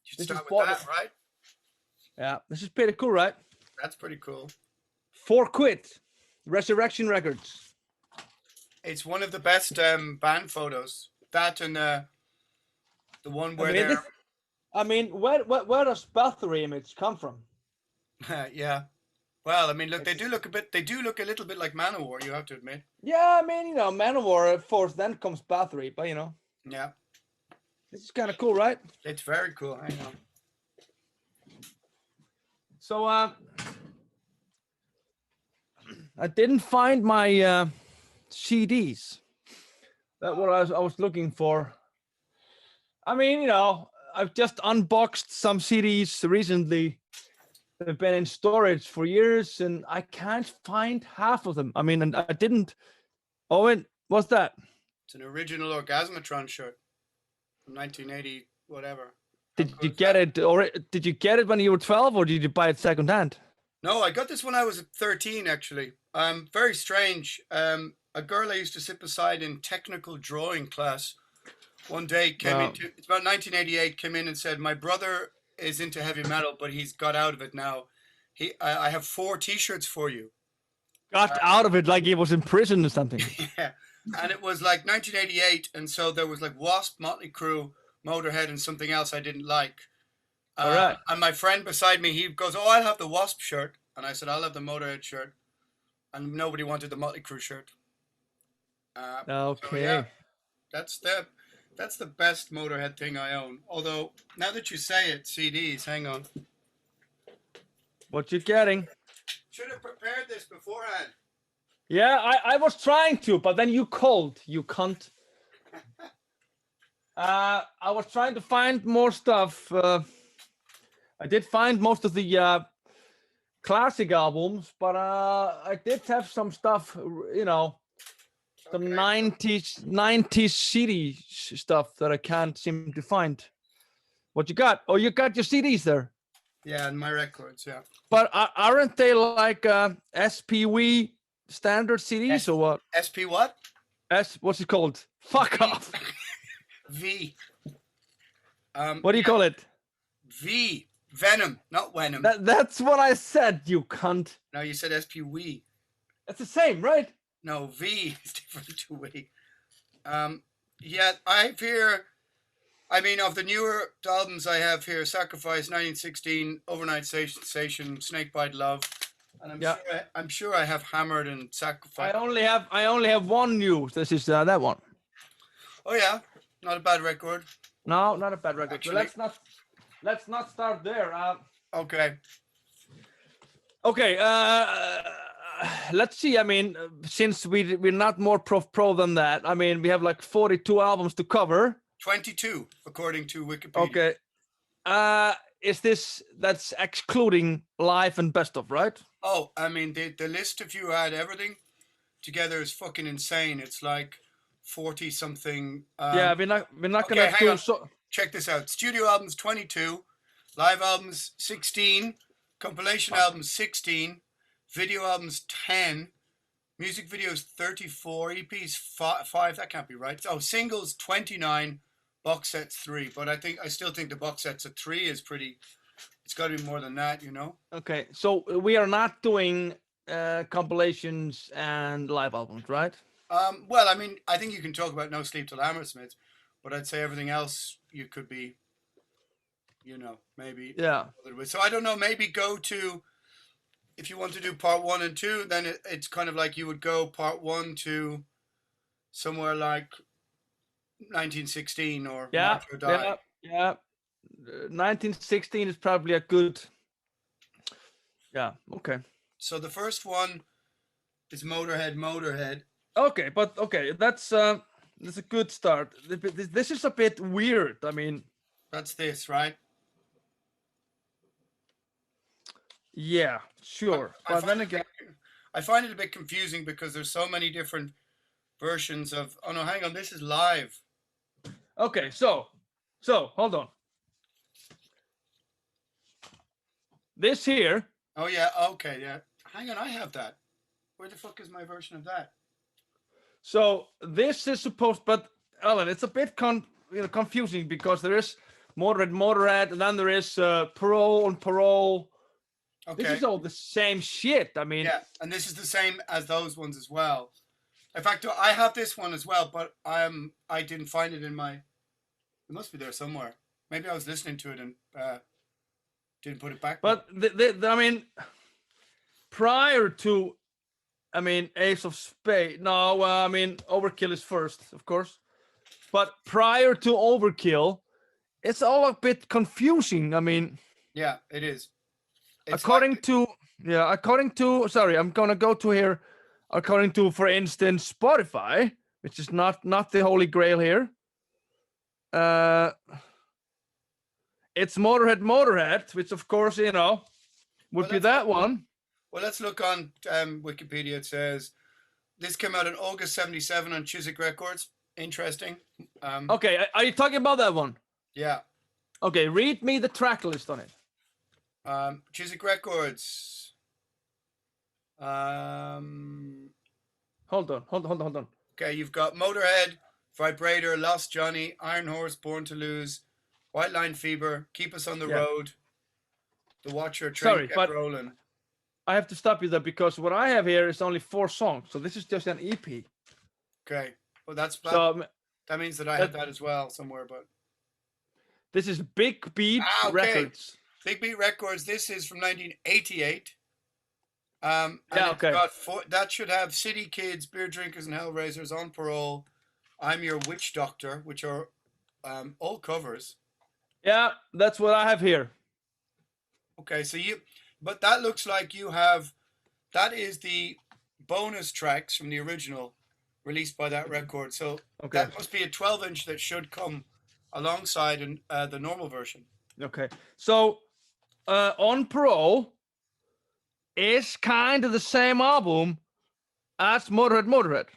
You should start with that, right? Yeah, this is pretty cool, right? That's pretty cool. 4 quid. Resurrection Records. It's one of the best band photos. That and the one where they're. Where does Bathory image come from? Yeah. Well, I mean, look, they do look a little bit like Manowar, you have to admit. Yeah, I mean, Manowar, of course, then comes Bathory, but Yeah. This is kind of cool, right? It's very cool, I know. So, I didn't find my CDs. That's what I was looking for. I mean, I've just unboxed some CDs recently. They've been in storage for years, and I can't find half of them. I mean, and I didn't. Owen, what's that? It's an original Orgasmatron shirt from 1980, whatever. Did you get it, or did you get it when you were 12, or did you buy it secondhand? No, I got this when I was 13, actually. Very strange. A girl I used to sit beside in technical drawing class one day it's about 1988, came in and said, my brother is into heavy metal, but he's got out of it now. I have 4 T-shirts for you. Got out of it like he was in prison or something. Yeah, and it was like 1988, and so there was like Wasp, Motley Crue, Motörhead, and something else I didn't like. All right. And my friend beside me, he goes, "Oh, I'll have the Wasp shirt," and I said, "I'll have the Motörhead shirt," and nobody wanted the Motley Crue shirt. Okay. So yeah, that's the best Motörhead thing I own. Although now that you say it, CDs. Hang on. What you getting? Should have prepared this beforehand. Yeah, I was trying to, but then you called, you cunt. I was trying to find more stuff. I did find most of the classic albums, but I did have some stuff, some 90s CD stuff that I can't seem to find. What you got? Oh, you got your CDs there. Yeah, and my records, yeah. But aren't they like SPV standard CDs or what? SP what? What's it called? Fuck off. V. What do you call it? V. Venom, not Venom. That's what I said, you cunt. No, you said SPV. That's the same, right? No, V is different to we. Yeah, I fear. I mean, of the newer albums I have here, Sacrifice, 1916, Overnight Station, Snakebite Love, and I'm sure I have Hammered and Sacrifice. I only have one new. This is that one. Oh yeah, not a bad record. No, not a bad record. Actually, so let's not start there. Okay. Okay. Let's see. I mean, since we're not more pro than that. I mean, we have like 42 albums to cover. 22, according to Wikipedia. Okay. That's excluding live and best of, right? Oh, I mean, the list, if you add everything together, is fucking insane. It's like 40 something. Yeah, we're not gonna do so. Check this out. Studio albums 22, live albums 16, compilation albums 16, video albums 10, music videos 34, EPs 5. That can't be right. Oh, singles 29. Box sets 3, but I still think the box sets at 3 is pretty. It's got to be more than that, Okay, so we are not doing compilations and live albums, right? Well, I mean, I think you can talk about No Sleep Till Hammersmith, but I'd say everything else you could be, maybe. Yeah. A little bit. So I don't know. Maybe go to, if you want to do part 1 and 2, then it's kind of like you would go part 1 to somewhere like 1916 or March or Die. Yeah. 1916 is probably a good. Yeah. Okay. So the first one is Motörhead. Okay, that's a good start. This is a bit weird. I mean, that's this, right? Yeah, sure. But then again, I find it a bit confusing because there's so many different versions of. Oh no, hang on, this is live. Okay, so hold on. This here. Oh yeah, okay, yeah. Hang on, I have that. Where the fuck is my version of that? So this is supposed, but Alan, it's a bit confusing because there is Motörhead, and then there is Parole on Parole. Okay. This is all the same shit. I mean, yeah, and this is the same as those ones as well. In fact, I have this one as well, but I didn't find it in my. It must be there somewhere. Maybe I was listening to it and didn't put it back. But I mean, prior to, I mean, Ace of Spades. No, I mean, Overkill is first, of course. But prior to Overkill, it's all a bit confusing. I mean, yeah, it is. It's according like, to, sorry, I'm gonna go to here. According to, for instance, Spotify, which is not the holy grail here. It's Motörhead, which of course, you know, would be that one. Well, let's look on Wikipedia. It says this came out in August '77 on Chiswick Records. Interesting. Okay, are you talking about that one? Yeah. Okay, read me the track list on it. Chiswick Records. Hold on. Okay, you've got Motorhead, Vibrator, Lost Johnny, Iron Horse, Born to Lose, White Line Fever, Keep Us on the Road, The Watcher, Train Kept Rolling. I have to stop you there because what I have here is only 4 songs, so this is just an EP. Okay, well that means that I had that as well somewhere, but this is Big Beat Records. Big Beat Records. This is from 1988. And that should have City Kids, Beer Drinkers, and Hellraisers, On Parole, I'm Your Witch Doctor, which are all covers. Yeah, that's what I have here. Okay, so but that looks like you have, that is the bonus tracks from the original released by that record. So that must be a 12-inch that should come alongside the normal version. Okay, so On Parole is kind of the same album as Motörhead.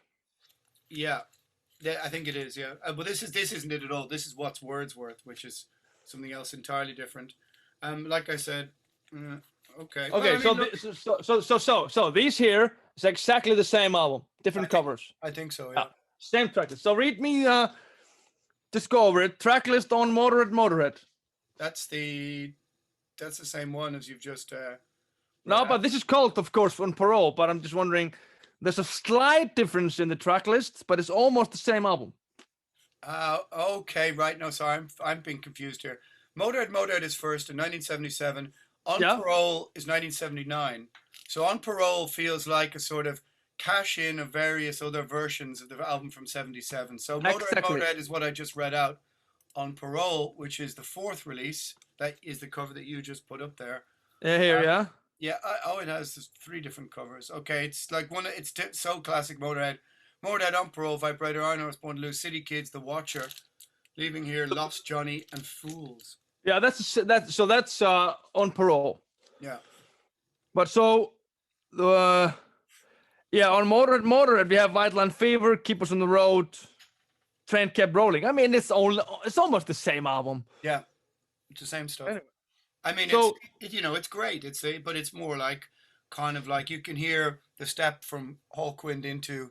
Yeah, I think it is. Yeah, but this isn't it at all. This is What's Wordsworth, which is something else entirely different. Like I said, okay. Okay, well, so these here is exactly the same album, different covers. I think so. Yeah. Same track list. So read me. Just go over it. Track list on Motörhead. That's the same one as you've just. No, but this is called, of course, On Parole. But I'm just wondering, there's a slight difference in the track list, but it's almost the same album. Okay, right. No, sorry, I'm being confused here. Motörhead is first in 1977. On Parole is 1979. So On Parole feels like a sort of cash-in of various other versions of the album from 77. So Motörhead is what I just read out. On Parole, which is the 4th release, that is the cover that you just put up there. Yeah. Yeah. It has 3 different covers. Okay, it's like it's so classic Motörhead. Motörhead, On Parole, Vibrator, Iron Horse, Born to Lose, City Kids, The Watcher, Leaving Here, Lost Johnny, and Fools. Yeah, that's On Parole. Yeah. But so on Motörhead we have White Line Fever, Keep Us on the Road, Train Kept Rolling. I mean, it's almost the same album. Yeah, it's the same stuff. Anyway. I mean, it's great. But it's more like kind of like you can hear the step from Hawkwind into,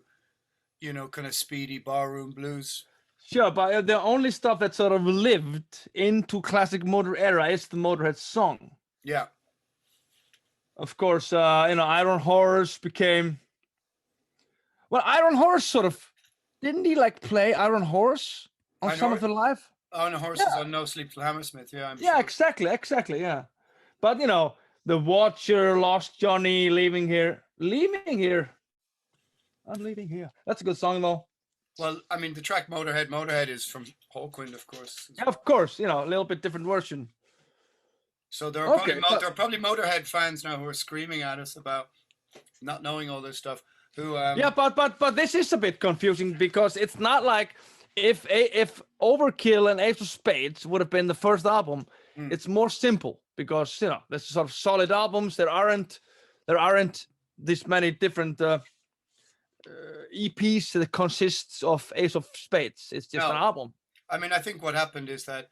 kind of speedy barroom blues. Sure, but the only stuff that sort of lived into classic Motor era is the Motorhead song. Yeah. Of course, Iron Horse became. Well, Iron Horse sort of didn't he play Iron Horse on some of the live? Iron Horse is on No Sleep Till Hammersmith. Yeah. Sure. Exactly. Yeah, but The Watcher, Lost Johnny, Leaving Here. I'm leaving here. That's a good song though. Well, I mean, the track Motorhead is from Hawkwind, of course. Yeah, of course. A little bit different version. So there are probably Motorhead fans now who are screaming at us about not knowing all this stuff. Yeah, but this is a bit confusing because it's not like if Overkill and Ace of Spades would have been the first album, it's more simple because there's sort of solid albums. There aren't this many different EPs that consists of Ace of Spades. It's just an album. I mean, I think what happened is that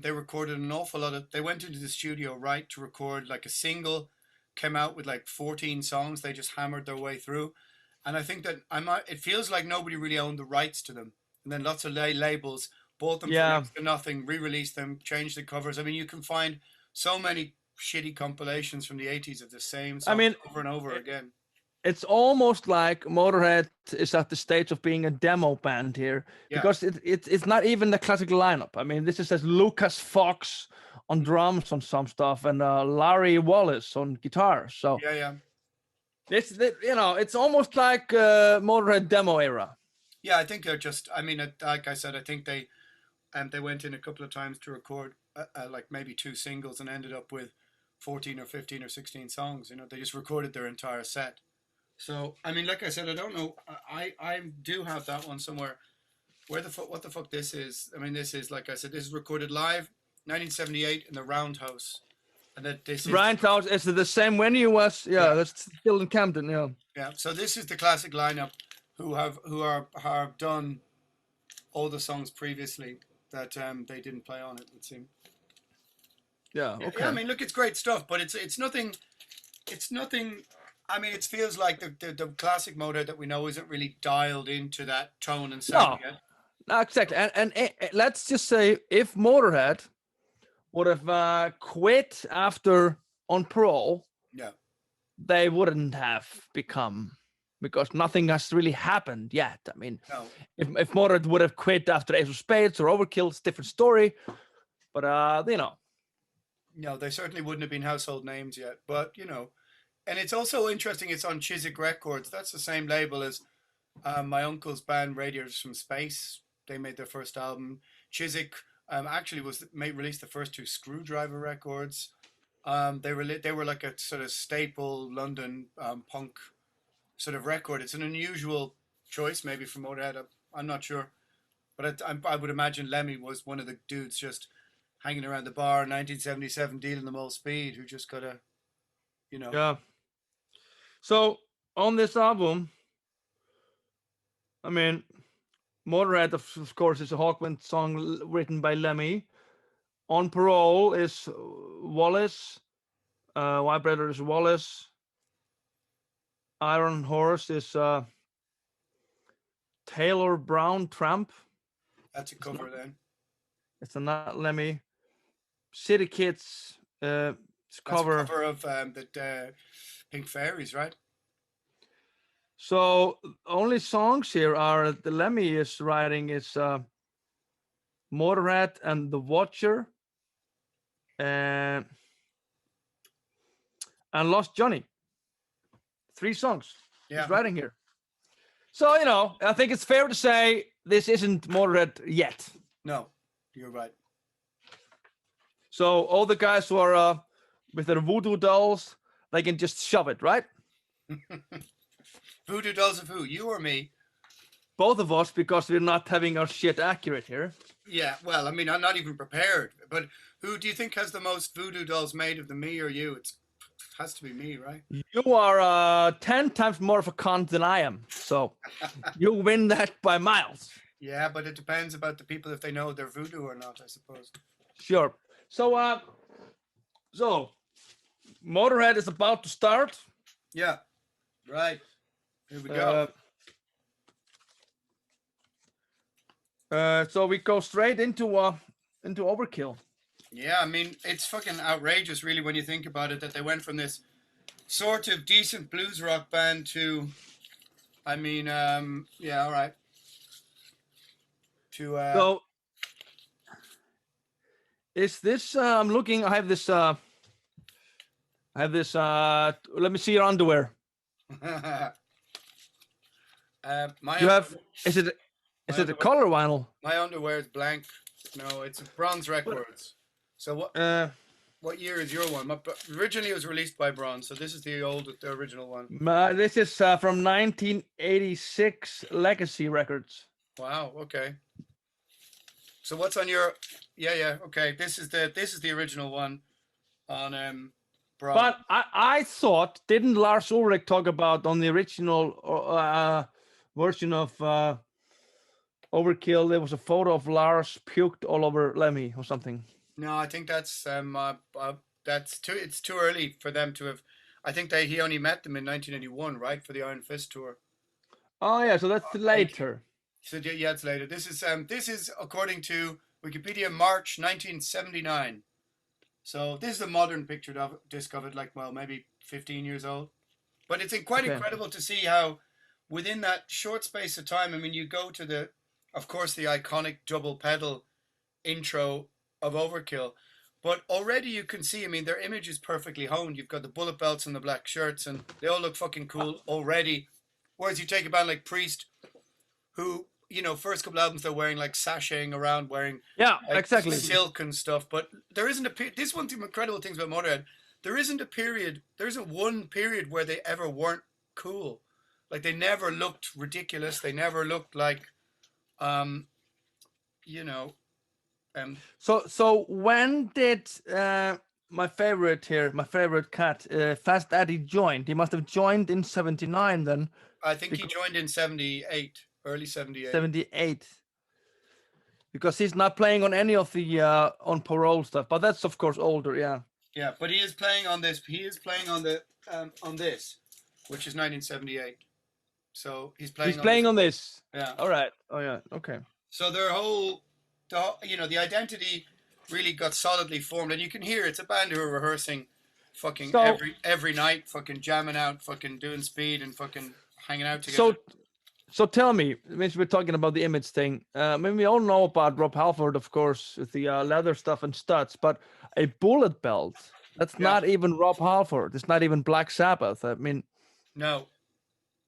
they recorded an awful lot of. They went into the studio to record like a single, came out with like 14 songs. They just hammered their way through, and I think that it feels like nobody really owned the rights to them, and then lots of labels bought them for Yeah. next to nothing, re-released them, changed the covers. I mean, you can find so many shitty compilations from the 80s of the same I songs mean, over and over again. it's almost like Motorhead is at the stage of being a demo band here, Yeah. because it's not even the classical lineup. I mean, this is as Lucas Fox on drums on some stuff, and Larry Wallace on guitar. So Yeah. it's almost like Motorhead demo era. Yeah, I think they're just, I mean, like I said, I think they went in a couple of times to record like maybe 2 singles and ended up with 14 or 15 or 16 songs. They just recorded their entire set. So, I mean, like I said, I don't know. I do have that one somewhere. What the fuck this is? I mean, this is, like I said, this is recorded live, 1978 in the Roundhouse. And that this is, Roundhouse is the same venue as, yeah, that's still in Camden, yeah. yeah. So this is the classic lineup who have done all the songs previously that they didn't play on it, it seemed. Yeah, okay. Yeah, I mean, look, it's great stuff, but it's nothing. It's nothing. I mean, it feels like the classic Motorhead that we know isn't really dialed into that tone and sound yet. No, exactly. And let's just say, if Motorhead would have quit after On Parole, Yeah. they wouldn't have become, because nothing has really happened yet. I mean, No. if Motorhead would have quit after Ace of Spades or Overkill, it's a different story. But No, they certainly wouldn't have been household names yet. But and it's also interesting. It's on Chiswick Records. That's the same label as my uncle's band Radiators from Space. They made their first album. Chiswick actually released the first 2 Screwdriver records. They were like a sort of staple London punk sort of record. It's an unusual choice, maybe for Motorhead. I'm not sure, but I would imagine Lemmy was one of the dudes just hanging around the bar in 1977, dealing them all speed, who just gotta, Yeah. So on this album, I mean, Motorhead, of course, is a Hawkwind song written by Lemmy. On Parole is Wallace. Vibrator is Wallace. Iron Horse is Taylor Brown Tramp. That's a cover then. It's not Lemmy. City Kids. It's cover. That's a cover of the Pink Fairies, right? So only songs here are the Lemmy is writing is Motorhead and The Watcher, and Lost Johnny. 3 songs he's writing here. So I think it's fair to say this isn't Motorhead yet. No, you're right. So all the guys who are with their voodoo dolls, they can just shove it, right? Voodoo dolls of who? You or me? Both of us, because we're not having our shit accurate here. Yeah, well, I mean, I'm not even prepared. But who do you think has the most voodoo dolls made of them, me or you? It has to be me, right? You are 10 times more of a cunt than I am. So you win that by miles. Yeah, but it depends about the people if they know they're voodoo or not, I suppose. Sure. So Motorhead is about to start. Yeah, right. Here we go. So we go straight into Overkill. Yeah, I mean, it's fucking outrageous, really, when you think about it, that they went from this sort of decent blues rock band to, I mean, yeah, all right. To So is this? I'm looking. I have this. Let me see your underwear. You have? Is it a color vinyl? My underwear is blank. No, it's Bronze Records. So what year is your one? Originally, it was released by Bronze, so this is the original one. This is from 1986 Legacy Records. Wow. Okay. So what's on your? Yeah. Okay. This is the original one on Bronze. But I thought, didn't Lars Ulrich talk about on the original version of Overkill, there was a photo of Lars puked all over Lemmy or something? No, I think that's too. It's too early for them to have. I think he only met them in 1981, right, for the Iron Fist tour. Oh yeah, so that's later. So yeah, it's later. This is according to Wikipedia, March 1979. So this is a modern picture disc of it, like, well, maybe 15 years old. But it's quite Okay. incredible to see how within that short space of time, I mean, you go to of course, the iconic double pedal intro of Overkill, but already you can see, I mean, their image is perfectly honed. You've got the bullet belts and the black shirts, and they all look fucking cool already. Whereas you take a band like Priest, who, first couple albums they're wearing like sashaying around, wearing Yeah, like exactly. silk and stuff. But there isn't this one thing, incredible things about Motorhead. There isn't one period where they ever weren't cool. Like they never looked ridiculous. They never looked like, um, you know, So when did my favorite here, my favorite cat, Fast Addi joined? He must have joined in '79 then, I think he because joined in 78, early 78. '78, because he's not playing on any of the on parole stuff. But that's of course older, yeah. Yeah, but he is playing on this. He is playing on this, which is 1978. So he's playing. He's playing on this. Yeah. All right. Oh yeah. Okay. So the identity really got solidly formed, and you can hear it's a band who are rehearsing, fucking So- every night, fucking jamming out, fucking doing speed, and fucking hanging out together. So tell me, since we're talking about the image thing, I mean, we all know about Rob Halford, of course, with the leather stuff and studs, but a bullet belt, that's not even Rob Halford. It's not even Black Sabbath. I mean, No,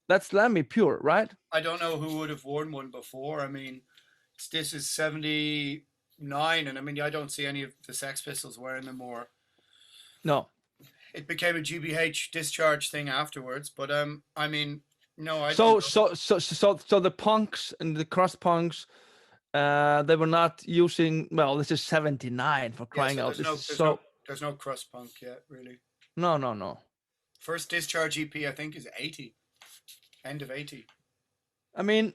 that's Lemmy pure, right? I don't know who would have worn one before. I mean, this is 79, and I mean, I don't see any of the Sex Pistols wearing them more. No. It became a GBH discharge thing afterwards, but I mean, no, I So don't. so the punks and the cross punks, they were not using. Well, this is '79 for Yeah, crying so out. there's no crust punk yet, really. No. First discharge EP, I think, is 80, end of 80. I mean,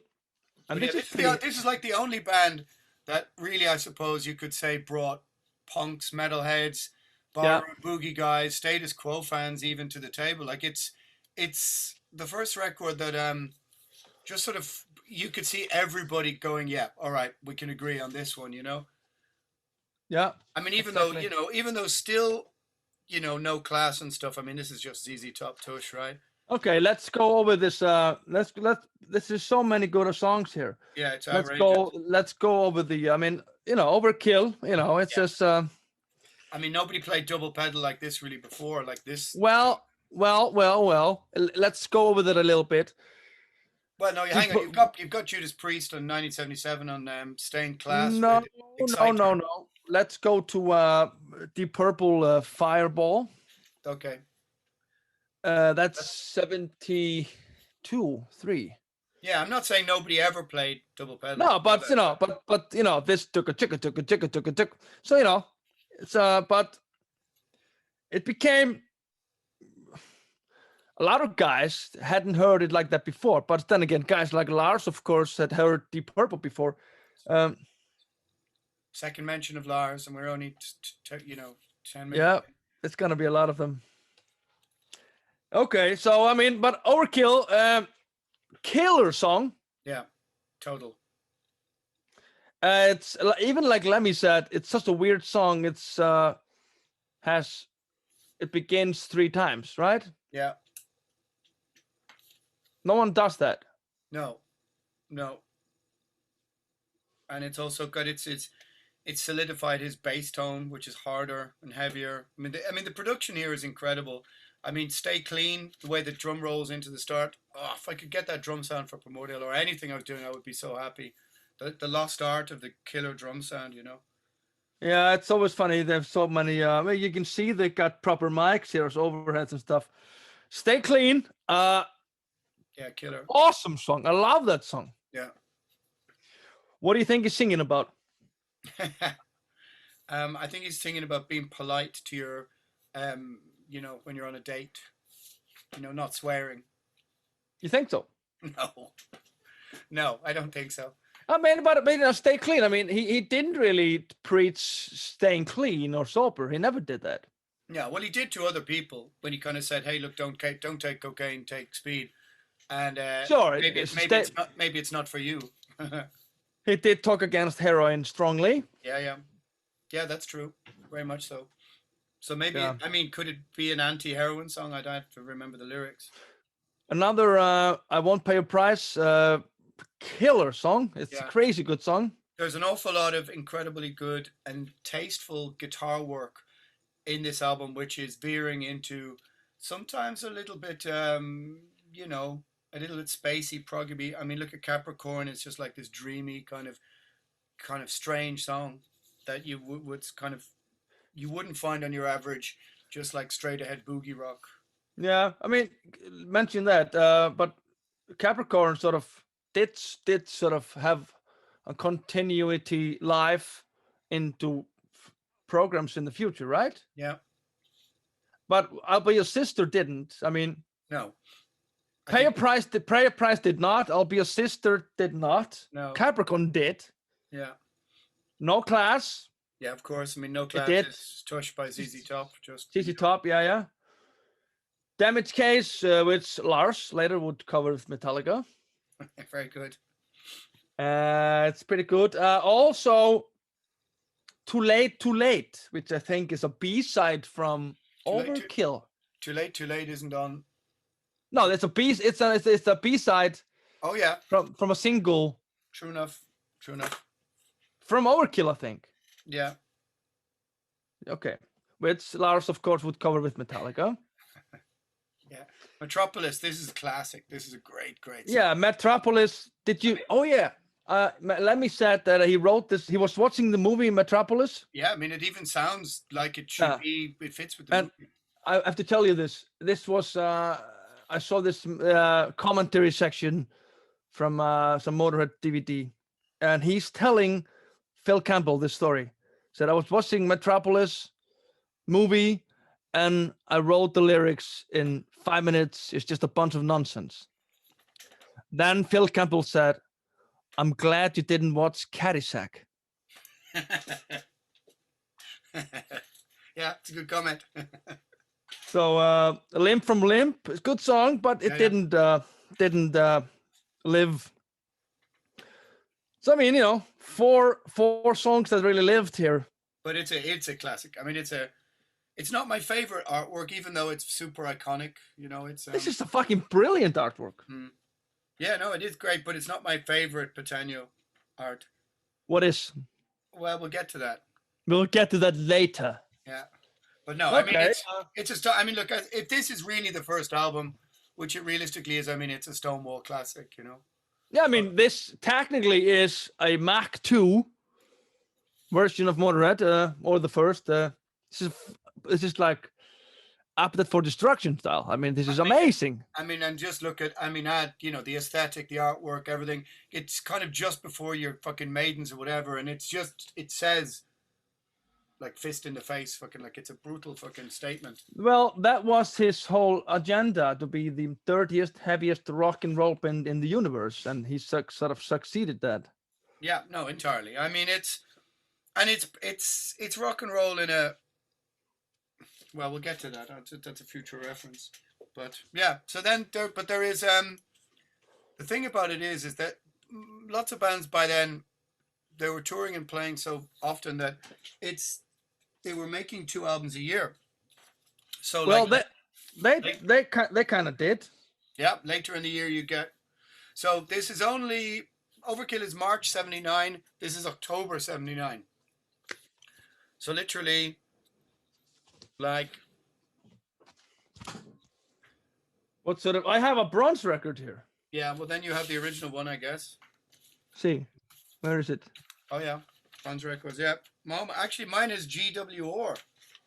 and But yeah, this is like the only band that really, I suppose, you could say brought punks, metalheads, bar boogie guys, status quo fans even to the table. Like it's the first record that just sort of you could see everybody going, yeah, all right, we can agree on this one, Yeah. I mean, exactly. even though still, no class and stuff. I mean, this is just ZZ Top Tush, right? Okay, let's go over this. Let's This is so many good songs here. Yeah, it's Let's outrageous. Let's go over the. I mean, Overkill. It's just. I mean, nobody played double pedal like this really before. Like this. Well. Let's go over that a little bit. Well, no, hang on. You've got Judas Priest in 1977 on Stained Class. No. Exciter. Let's go to Deep Purple Fireball. Okay. That's 72, 3. Yeah, I'm not saying nobody ever played double pedal. No, but this took a. So it's but it became a lot of guys hadn't heard it like that before. But then again, guys like Lars, of course, had heard Deep Purple before. Second mention of Lars, and we're only 10 minutes. Yeah, it's gonna be a lot of them. Okay, so I mean, but Overkill, killer song. Yeah, total. It's even like Lemmy said, it's such a weird song. It's it begins 3 times, right? Yeah. No one does that. No. And it's also got it's solidified his bass tone, which is harder and heavier. I mean, the production here is incredible. I mean, Stay Clean, the way the drum rolls into the start. Oh, if I could get that drum sound for Primordial or anything I was doing, I would be so happy. The lost art of the killer drum sound, Yeah, it's always funny. There's so many. Well, you can see they got proper mics here, so overheads and stuff. Stay Clean. Yeah, killer. Awesome song. I love that song. Yeah. What do you think he's singing about? I think he's singing about being polite to your, when you're on a date, not swearing. You think so? No, I don't think so. I mean, but Stay Clean. I mean, he didn't really preach staying clean or sober. He never did that. Yeah, well, he did to other people when he kind of said, "Hey, look, don't take cocaine, take speed," and sure, maybe it's not for you. He did talk against heroin strongly. Yeah, that's true. Very much so. So maybe, Yeah. I mean, could it be an anti-heroin song? I'd have to remember the lyrics. Another I Won't Pay a Price, killer song. It's a Yeah. crazy good song. There's an awful lot of incredibly good and tasteful guitar work in this album, which is veering into sometimes a little bit, you know, a little bit spacey, proggy. I mean, look at Capricorn. It's just like this dreamy kind of strange song that you would kind of you wouldn't find on your average, just like straight ahead boogie rock. Yeah, I mean, mention that, but Capricorn sort of did sort of have a continuity life into programs in the future, right? Yeah. But I'll Be Your Sister didn't. I mean, No. I Pay a think Price. The Pay a Price did not. I'll Be Your Sister did not. no. Capricorn did. Yeah. No Class. Yeah, of course. I mean, No It Class did. is touched by ZZ Top. Just CC Top. Yeah. Damage Case, which Lars later would cover with Metallica. very good. It's pretty good. Also, Too Late, which I think is a B-side from Overkill. Too Late isn't on. No, it's a B. It's a B-side. Oh yeah. From a single. True enough. From Overkill, I think. Yeah. Okay. Which Lars, of course, would cover with Metallica. Yeah. Metropolis. This is a classic. This is a great song. Yeah, Metropolis. Did you? Oh yeah. Let me say that he wrote this. He was watching the movie Metropolis. Yeah, I mean, it even sounds like it should be. It fits with the movie. I have to tell you this. This was I saw this commentary section from some Motorhead DVD, and he's telling Phil Campbell this story. Said I was watching Metropolis movie, and I wrote the lyrics in 5 minutes. It's just a bunch of nonsense. Then Phil Campbell said, "I'm glad you didn't watch Caddyshack." Yeah, it's a good comment. So Limp from Limp is a good song, but it didn't live. So I mean, you know, four songs that really lived here. But it's a classic. I mean, it's not my favorite artwork, even though it's super iconic. You know, it's It's just a fucking brilliant artwork. Yeah, no, it is great, but it's not my favorite Patano art. What is? Well, we'll get to that. We'll get to that later. Yeah, but no, Okay. I mean, it's just. I mean, look, if this is really the first album, which it realistically is, I mean, it's a Stonewall classic, you know. Yeah, I mean, this technically is a Mach 2 version of Motorhead, or the first. This is like Appetite for Destruction style. I mean, this is amazing. I mean, and just look at, you know, the aesthetic, the artwork, everything. It's kind of just before your fucking Maidens or whatever, and it's just, it says, like, fist in the face, fucking, like, it's a brutal fucking statement. Well, that was his whole agenda, to be the dirtiest, heaviest rock and roll band in the universe, and he sort of succeeded that. Yeah, no, entirely. I mean, it's rock and roll in a. Well, we'll get to that. That's a future reference. But yeah, so then there is the thing about it is that lots of bands by then, they were touring and playing so often that they were making 2 albums a year. So well, like, they kind of did. Yeah, later in the year you get. So this is only Overkill is March 79. This is October 79. So literally, like, What sort of? I have a bronze record here. yeah. Well, then you have the original one, I guess. See, where is it? Oh yeah, Bronze Records. Yeah, actually, mine is GWR.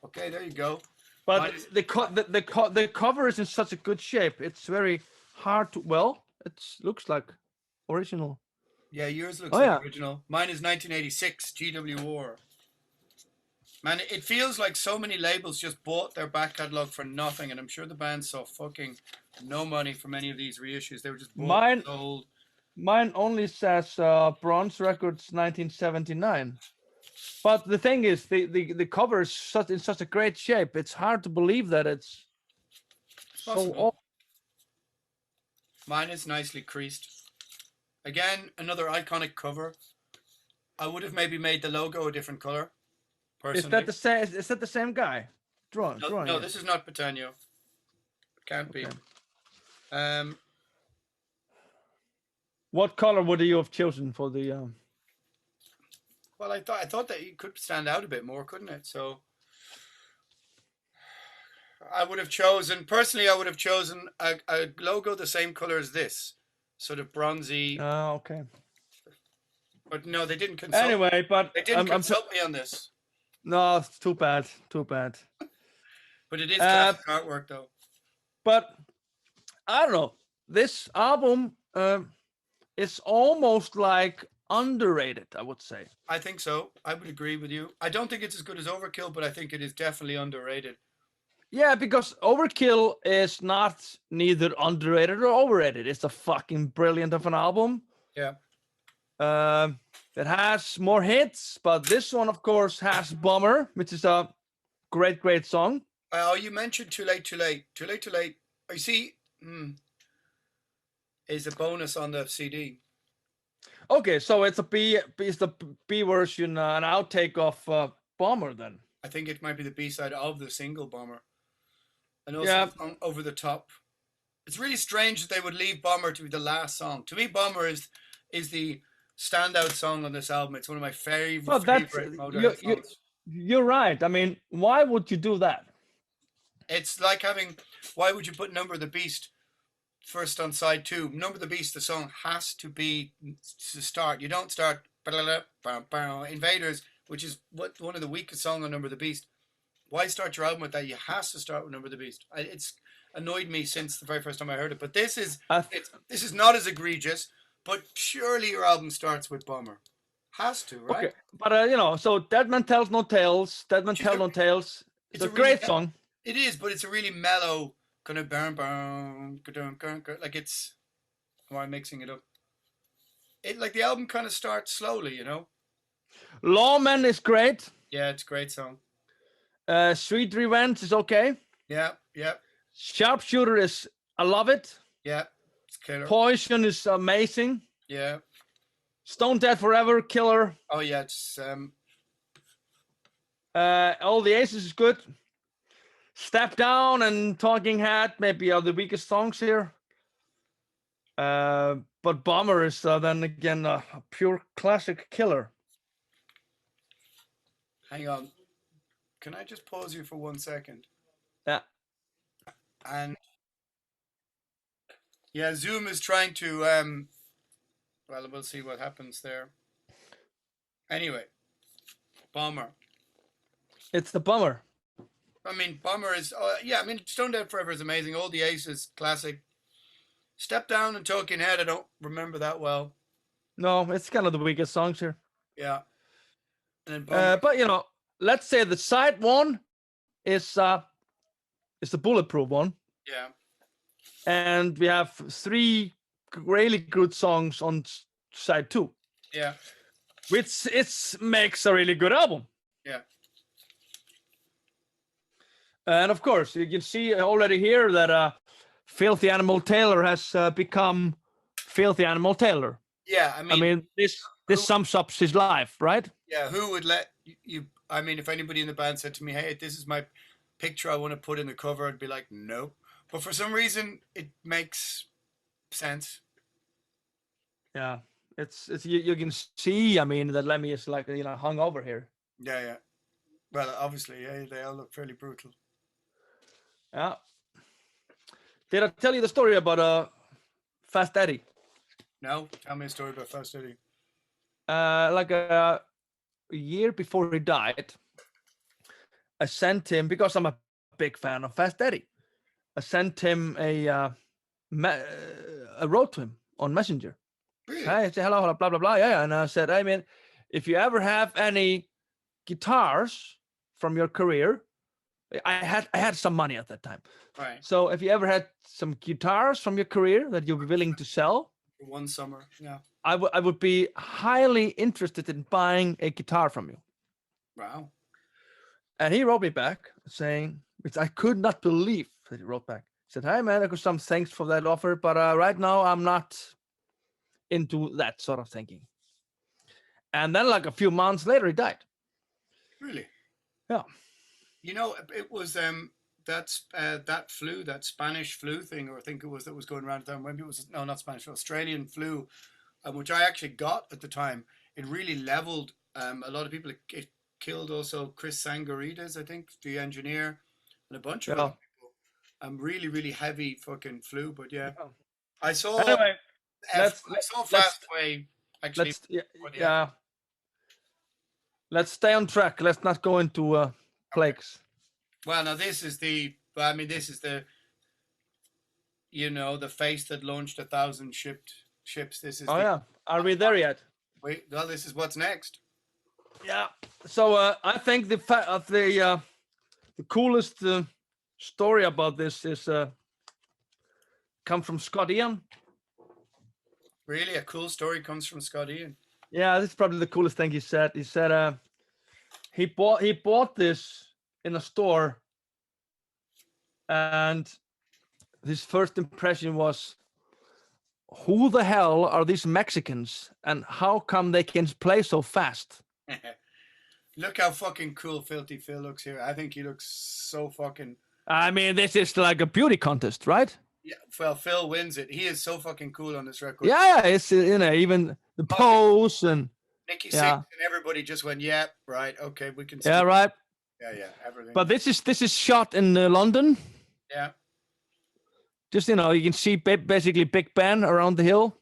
Okay, there you go. But the cover is in such a good shape. It's very hard to. Well, it looks like original. Yeah, yours looks like original. Mine is 1986 GWR. Man, it feels like so many labels just bought their back catalog for nothing, and I'm sure the band saw fucking no money from any of these reissues. They were just bought and sold. Mine only says Bronze Records 1979. But the thing is, the cover is in such a great shape. It's hard to believe that it's so old. Mine is nicely creased. Again, another iconic cover. I would have maybe made the logo a different color, personally. Is that the same? Is that the same guy? Drawing No, it. this is not Patano. Can't be. What color would you have chosen for the? Well, I thought that it could stand out a bit more, couldn't it? So I would have chosen, personally, I would have chosen a logo the same color as this, sort of bronzy. Oh, okay. But no, they didn't consult. Anyway, but they didn't consult me on this. No, it's too bad. Too bad. But it is classic artwork, though. But I don't know. This album is almost like underrated, I would say. I think so. I would agree with you. I don't think it's as good as Overkill, but I think it is definitely underrated. Yeah, because Overkill is not neither underrated or overrated. It's a fucking brilliant of an album. Yeah. It has more hits, but this one, of course, has Bomber, which is a great song. Oh, you mentioned Too Late, Too Late. Too Late, Too Late. I see. Is a bonus on the CD. Okay, so it's the B version, an outtake of Bomber then. I think it might be the B-side of the single Bomber. And also Over the Top. It's really strange that they would leave Bomber to be the last song. To me, Bomber is the standout song on this album. It's one of my favorite Motörhead songs. You're right. I mean, why would you do that? It's like why would you put Number of the Beast first on side 2? Number of the Beast, the song has to be to start. You don't start Invaders, which is one of the weakest songs on Number of the Beast. Why start your album with that? You have to start with Number of the Beast. It's annoyed me since the very first time I heard it. But this is not as egregious. But surely your album starts with Bomber. Has to, right? Okay, but so Dead Man Tells No Tales. Dead Man Tells No Tales. It's a great song. It is, but it's a really mellow kind of burn, like it's. Am I mixing it up? It like the album kind of starts slowly, you know. Lawman is great. Yeah, it's a great song. Sweet Revenge is okay. Yeah. Sharpshooter I love it. Yeah, it's killer. Poison is amazing. Yeah. Stone Dead Forever, killer. Oh yeah, it's All the Aces is good. Step Down and Talking Head maybe are the weakest songs here. But Bomber is then again a pure classic killer. Hang on. Can I just pause you for 1 second? Yeah. And yeah, Zoom is trying to well, we'll see what happens there. Anyway, Bomber. It's the Bomber. I mean, Bomber is Stone Dead Forever is amazing. All the Aces, classic. Step Down and Talking Head, I don't remember that well. No, it's kind of the weakest songs here. Yeah. And then but let's say the side one is the Bulletproof one. Yeah. And we have 3 really good songs on side 2. Yeah. Which makes a really good album. Yeah. And of course, you can see already here that Filthy Animal Taylor has become Filthy Animal Taylor. Yeah, I mean this sums up his life, right? Yeah, who would let you? I mean, if anybody in the band said to me, "Hey, this is my picture I want to put in the cover," I'd be like, "No." But for some reason, it makes sense. Yeah, it's you can see. I mean, that Lemmy is like hung over here. Yeah. Well, obviously, yeah, they all look fairly brutal. Yeah. Did I tell you the story about Fast Addi? No, tell me a story about Fast Addi. Like a year before he died, I sent him, because I'm a big fan of Fast Addi, I sent him I wrote to him on Messenger. Really? Hey, say hello, blah blah blah. Yeah, and I said, I mean, if you ever have any guitars from your career, I had some money at that time. Right. So if you ever had some guitars from your career that you'd be willing to sell, for one summer, yeah, I would be highly interested in buying a guitar from you. Wow. And he wrote me back saying, which I could not believe that he wrote back. He said, "Hi man, I got some thanks for that offer, but right now I'm not into that sort of thinking. And then, like a few months later, he died. Really? Yeah. You know, it was that flu, that Spanish flu thing, or I think it was that was going around then. Maybe it was no, not Spanish, Australian flu, which I actually got at the time. It really leveled a lot of people. It killed also Chris Sangarides, I think, the engineer, and a bunch of Yeah. other people. Really, really heavy fucking flu. But yeah, Yeah. I saw Anyway, I let's saw Fastway actually. yeah. Let's stay on track. Let's not go into plagues. Well, now this is the. I mean, this is the. You know, the face that launched 1,000 ships. This is Oh the. yeah, are we there yet? Wait, well, this is what's next. Yeah. So I think the coolest story about this is come from Scott Ian. Really, a cool story comes from Scott Ian. Yeah, this is probably the coolest thing he said. He said he bought this in a store, and his first impression was, who the hell are these Mexicans, and how come they can play so fast? Look how fucking cool Filthy Phil looks here. I think he looks so fucking. I mean, this is like a beauty contest, right? Yeah, well, Phil wins it. He is so fucking cool on this record. Yeah, it's even the pose and Nicky yeah. Six and everybody just went, yeah, right, okay, we can. Yeah, right. Yeah, everything. But this is shot in London. Yeah. Just you can see basically Big Ben around the hill.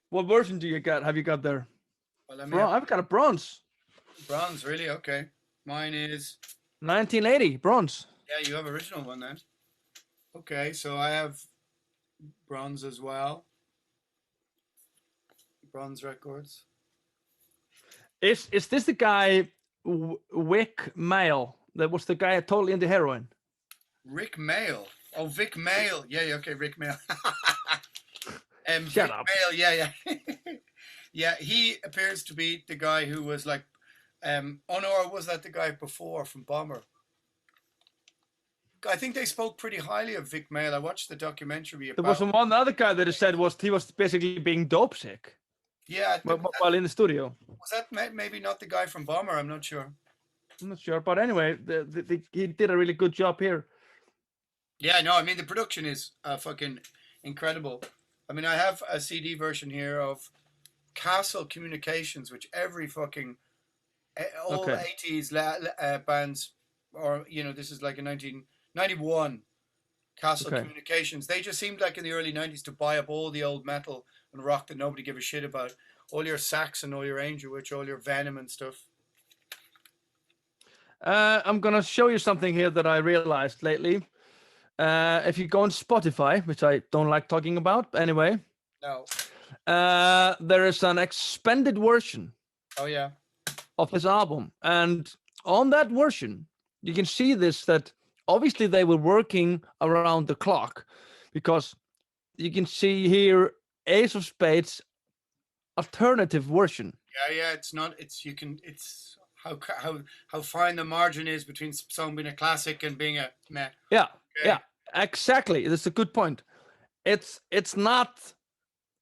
What version do you got? Have you got there? Well, I've got a bronze. Bronze, really? Okay. Mine is 1980 bronze. Yeah, you have original one then. Okay, so I have bronze as well. Bronze records. Is this the guy Wick Mail? That was the guy totally into heroin. Rick Mail. Oh, Vic Mail. Yeah, okay, Rick Mail. Shut Vic up. Mail, yeah. Yeah, he appears to be the guy who was like, oh no, or was that the guy before from Bomber? I think they spoke pretty highly of Vic Mail. I watched the documentary about. There was one other guy that said he was basically being dope sick. Yeah. While in the studio. Was that maybe not the guy from Bomber? I'm not sure. I'm not sure, but anyway, he did a really good job here. Yeah, no, I mean the production is fucking incredible. I mean, I have a CD version here of Castle Communications, which every fucking old 80s bands, or this is like a 1991 Castle Communications. They just seemed like in the early 90s to buy up all the old metal and rock that nobody gave a shit about. All your Saxon, all your Angel Witch, all your Venom and stuff. I'm gonna show you something here that I realized lately. If you go on Spotify, which I don't like talking about, anyway. No. There is an expanded version. Oh yeah. Of this album, and on that version, you can see that obviously they were working around the clock, because you can see here Ace of Spades alternative version. Yeah. It's how fine the margin is between a song being a classic and being a meh. Yeah, yeah, exactly. That's a good point. It's not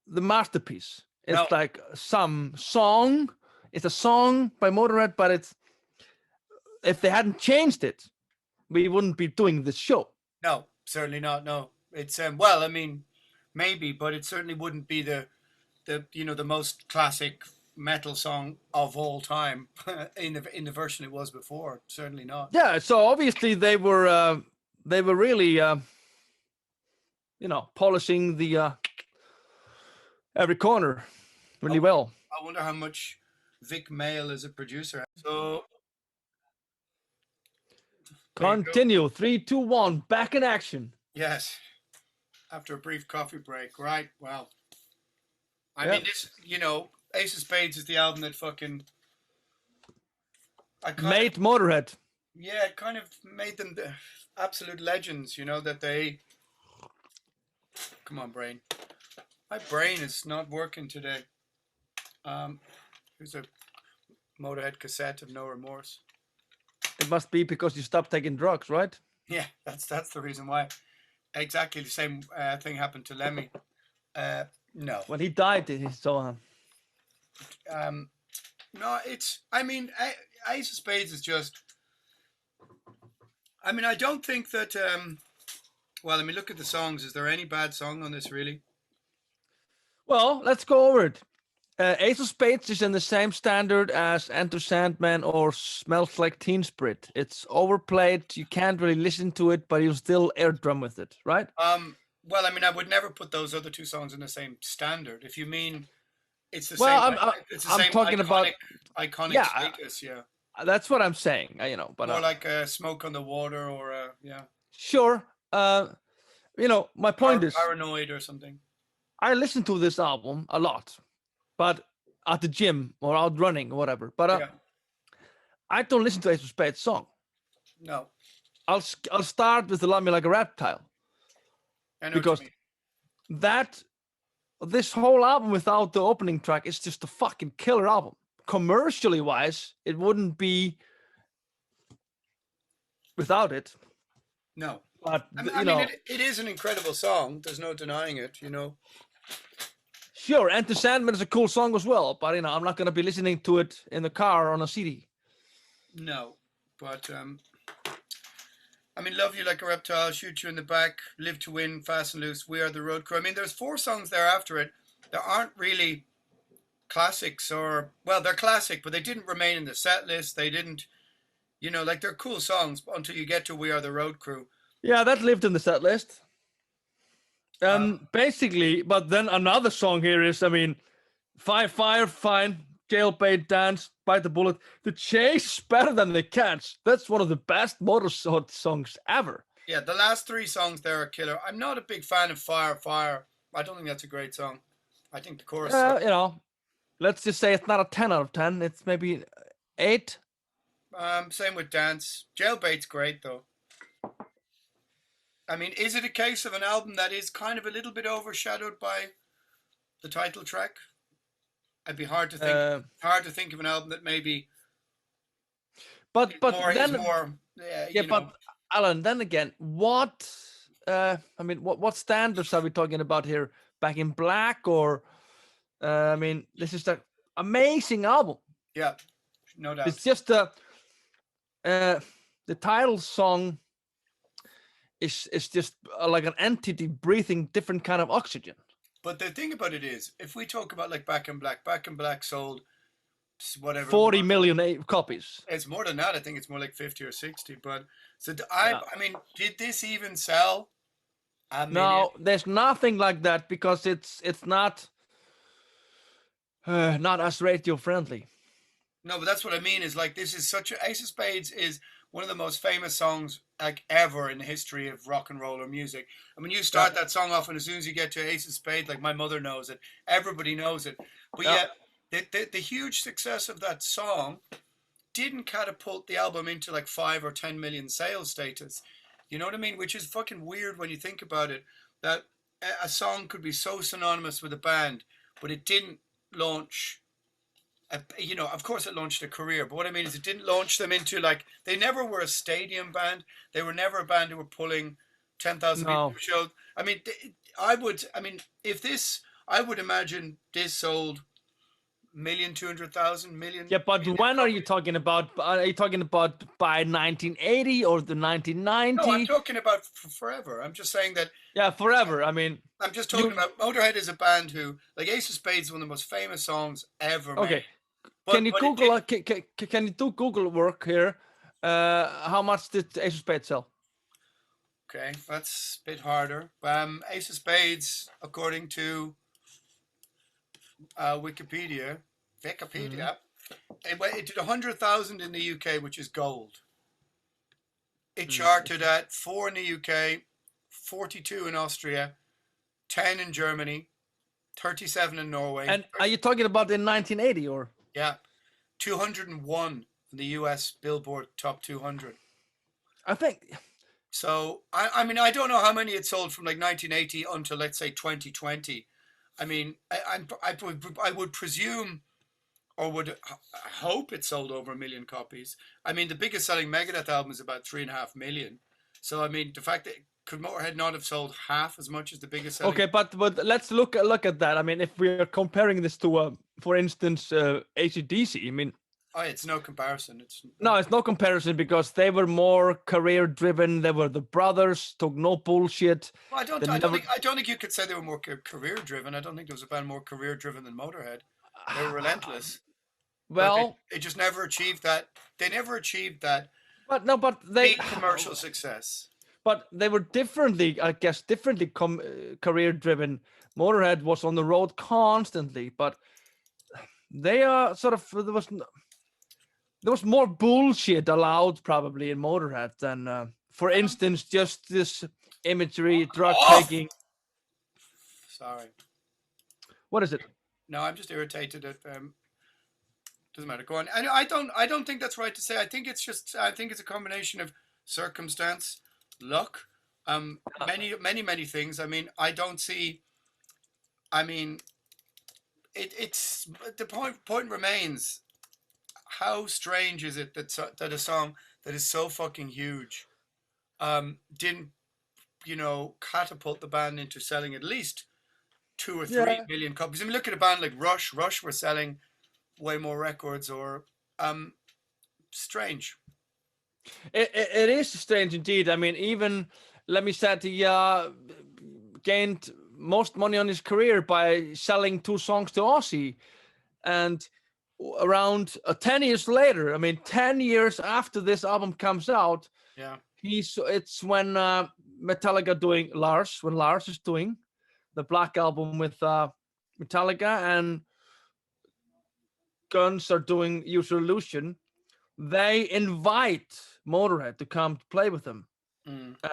the masterpiece. It's like some song. It's a song by Motörhead, but if they hadn't changed it, we wouldn't be doing this show. No, certainly not. No, it's well, I mean, maybe, but it certainly wouldn't be the most classic metal song of all time in the version it was before. Certainly not. Yeah, so obviously they were really polishing the every corner really well. I wonder how much Vic Mail is a producer. So continue. 3, 2, 1, back in action. Yes, after a brief coffee break. Right. Well, I mean, this, Ace of Spades is the album that fucking made Motorhead. Yeah, it kind of made them the absolute legends. That they. Come on, brain. My brain is not working today. Here's a Motorhead cassette of No Remorse. It must be because you stopped taking drugs, right? Yeah, that's the reason why. exactly the same thing happened to Lemmy. No. When he died, so No, it's. I mean, Ace of Spades is just. I mean, I don't think that. Well, I mean, look at the songs. Is there any bad song on this, really? well, let's go over it. Ace of Spades is in the same standard as Enter Sandman or Smells Like Teen Spirit. It's overplayed. You can't really listen to it, but you still air drum with it, right? Well, I mean, I would never put those other two songs in the same standard. If you mean it's the Well, same, it's the I'm same talking about iconic yeah, status. Yeah, that's what I'm saying. You know, but more like Smoke on the Water or yeah, sure. You know, my point is, Paranoid or something. I listen to this album a lot, but at the gym or out running or whatever. But Yeah, I don't listen to Ace of Spades song. no, I'll start with the Love Me Like a Reptile I know because what you mean. this whole album without the opening track is just a fucking killer album. Commercially wise, it wouldn't be without it. No, But I mean, it is an incredible song. There's no denying it. You know. sure, Enter Sandman is a cool song as well. But you know, I'm not gonna be listening to it in the car on a CD. No, but I mean, Love You Like a Reptile, Shoot You in the Back, Live to Win, Fast and Loose, We Are the Road Crew. I mean, there's 4 songs there after it that aren't really classics or, well, they're classic, but they didn't remain in the set list. They didn't, you know, like they're cool songs until you get to We Are the Road Crew. Yeah, that lived in the set list. Basically, but then another song here is, I mean, Fire, Fine, Jailbait Dance, Bite the Bullet. The Chase is better than the Catch. That's one of the best Motorhead songs ever. Yeah, the last 3 songs there are killer. I'm not a big fan of Fire. I don't think that's a great song. I think the chorus. You know, let's just say it's not a 10 out of 10. It's maybe 8. Same with Dance. Jailbait's great though. I mean, is it a case of an album that is kind of a little bit overshadowed by the title track? It'd be hard to think of an album that maybe. But then yeah, but Alan, then again, what? I mean, what standards are we talking about here? Back in Black, or I mean, this is an amazing album. Yeah, no doubt. It's just the title song is just like an entity breathing different kind of oxygen. But the thing about it is, if we talk about like Back in Black sold whatever 40 million copies. It's more than that. I think it's more like 50 or 60. But so I mean, did this even sell? No, there's nothing like that because it's not as radio friendly. No, but that's what I mean. Is like this is such a Ace of Spades is one of the most famous songs like ever in the history of rock and roll or music. I mean, you start that song off, and as soon as you get to Ace of Spades, like my mother knows it, everybody knows it. But yet, the huge success of that song didn't catapult the album into like 5 or 10 million sales status. You know what I mean? Which is fucking weird when you think about it. That a song could be so synonymous with a band, but it didn't launch. You know, of course it launched a career, but what I mean is it didn't launch them into like, they never were a stadium band. They were never a band who were pulling 10,000 people per show. I mean, I would imagine this sold 1,200,000 million. Yeah, but when are you talking about? Are you talking about by 1980 or the 1990? No, I'm talking about forever. I'm just saying that. Yeah, forever. I mean, I'm just talking about Motörhead is a band who, like Ace of Spades, is one of the most famous songs ever. Okay. Made. Can you Google? Can you do Google work here? How much did Ace of Spades sell? Okay, that's a bit harder. Ace of Spades, according to Wikipedia, it did 100,000 in the UK, which is gold. It charted at 4 in the UK, 42 in Austria, 10 in Germany, 37 in Norway. And are you talking about in 1980 or? Yeah, 201 in the US Billboard Top 200. I think. So, I mean, I don't know how many it sold from like 1980 until, let's say, 2020. I mean, I would presume or would hope it sold over 1 million copies. I mean, the biggest selling Megadeth album is about 3.5 million. So, I mean, the fact that could Motorhead not have sold half as much as the biggest selling? Okay, but let's look at that. I mean, if we are comparing this to, for instance, AC/DC, I mean, Oh, it's no comparison. no, it's no comparison because they were more career driven. They were the brothers, took no bullshit. Well, They never. I don't think you could say they were more career driven. I don't think there was a band more career driven than Motorhead. They were relentless, but Well, they just never achieved that. They never achieved that but no, but they. big commercial success. But they were differently, I guess, differently career driven. Motorhead was on the road constantly, but they are sort of there was more bullshit allowed probably in Motorhead than, for instance, just this imagery, drug taking. Sorry. What is it? No, I'm just irritated at. Doesn't matter. Go on. I don't think that's right to say. I think it's a combination of circumstance, luck, many things. I mean, I don't see. I mean, it's the point remains. How strange is it that a song that is so fucking huge, didn't catapult the band into selling at least 2 or 3 million copies? I mean, look at a band like Rush. Rush were selling way more records, or strange. It is strange indeed. I mean, even let me say he gained most money on his career by selling 2 songs to Ozzy, and around 10 years later, I mean 10 years after this album comes out, Yeah, it's when Metallica doing when Lars is doing the Black Album with Metallica, and Guns are doing Use Your Illusion. They invite Motorhead to come to play with them,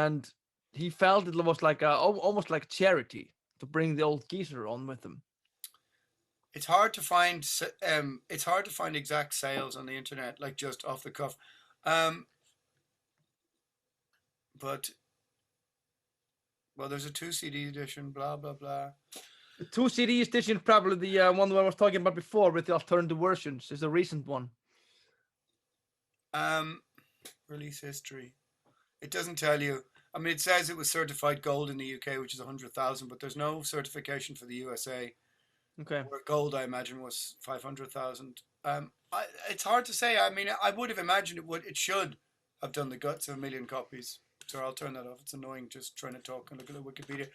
and he felt it was like almost like charity to bring the old geezer on with them. it's hard to find. It's hard to find exact sales on the internet, like just off the cuff. But well, there's a 2 CD edition. Blah blah blah. The 2 CD edition, probably the one that I was talking about before with the alternative versions, is a recent one. Release history. It doesn't tell you. I mean, it says it was certified gold in the UK, which is 100,000, but there's no certification for the USA. Okay. Where gold, I imagine, was 500,000. It's hard to say. I mean, I would have imagined it should have done the guts of 1 million copies. So I'll turn that off. It's annoying just trying to talk and look at the Wikipedia.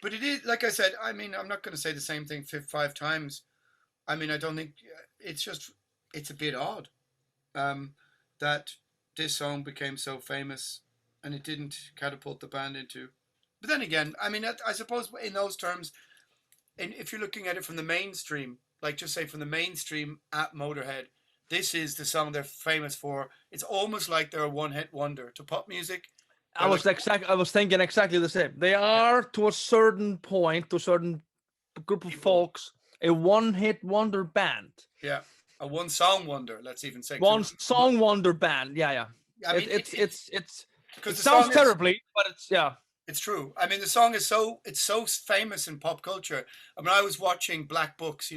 But it is, like I said, I mean, I'm not going to say the same thing 5 times. I mean, I don't think it's a bit odd that this song became so famous and it didn't catapult the band into. But then again, I mean, I suppose in those terms, and if you're looking at it from the mainstream, like just say from the mainstream at Motorhead, this is the song they're famous for. It's almost like they're a one-hit wonder. To pop music, I was thinking exactly the same. They are, to a certain point, to a certain group of folks, a one-hit wonder band. Yeah, a one-song wonder. Let's even say one-song wonder band. Yeah. I mean, it sounds terribly, but it's true. I mean, the song is so famous in pop culture. I mean, I was watching Black Books,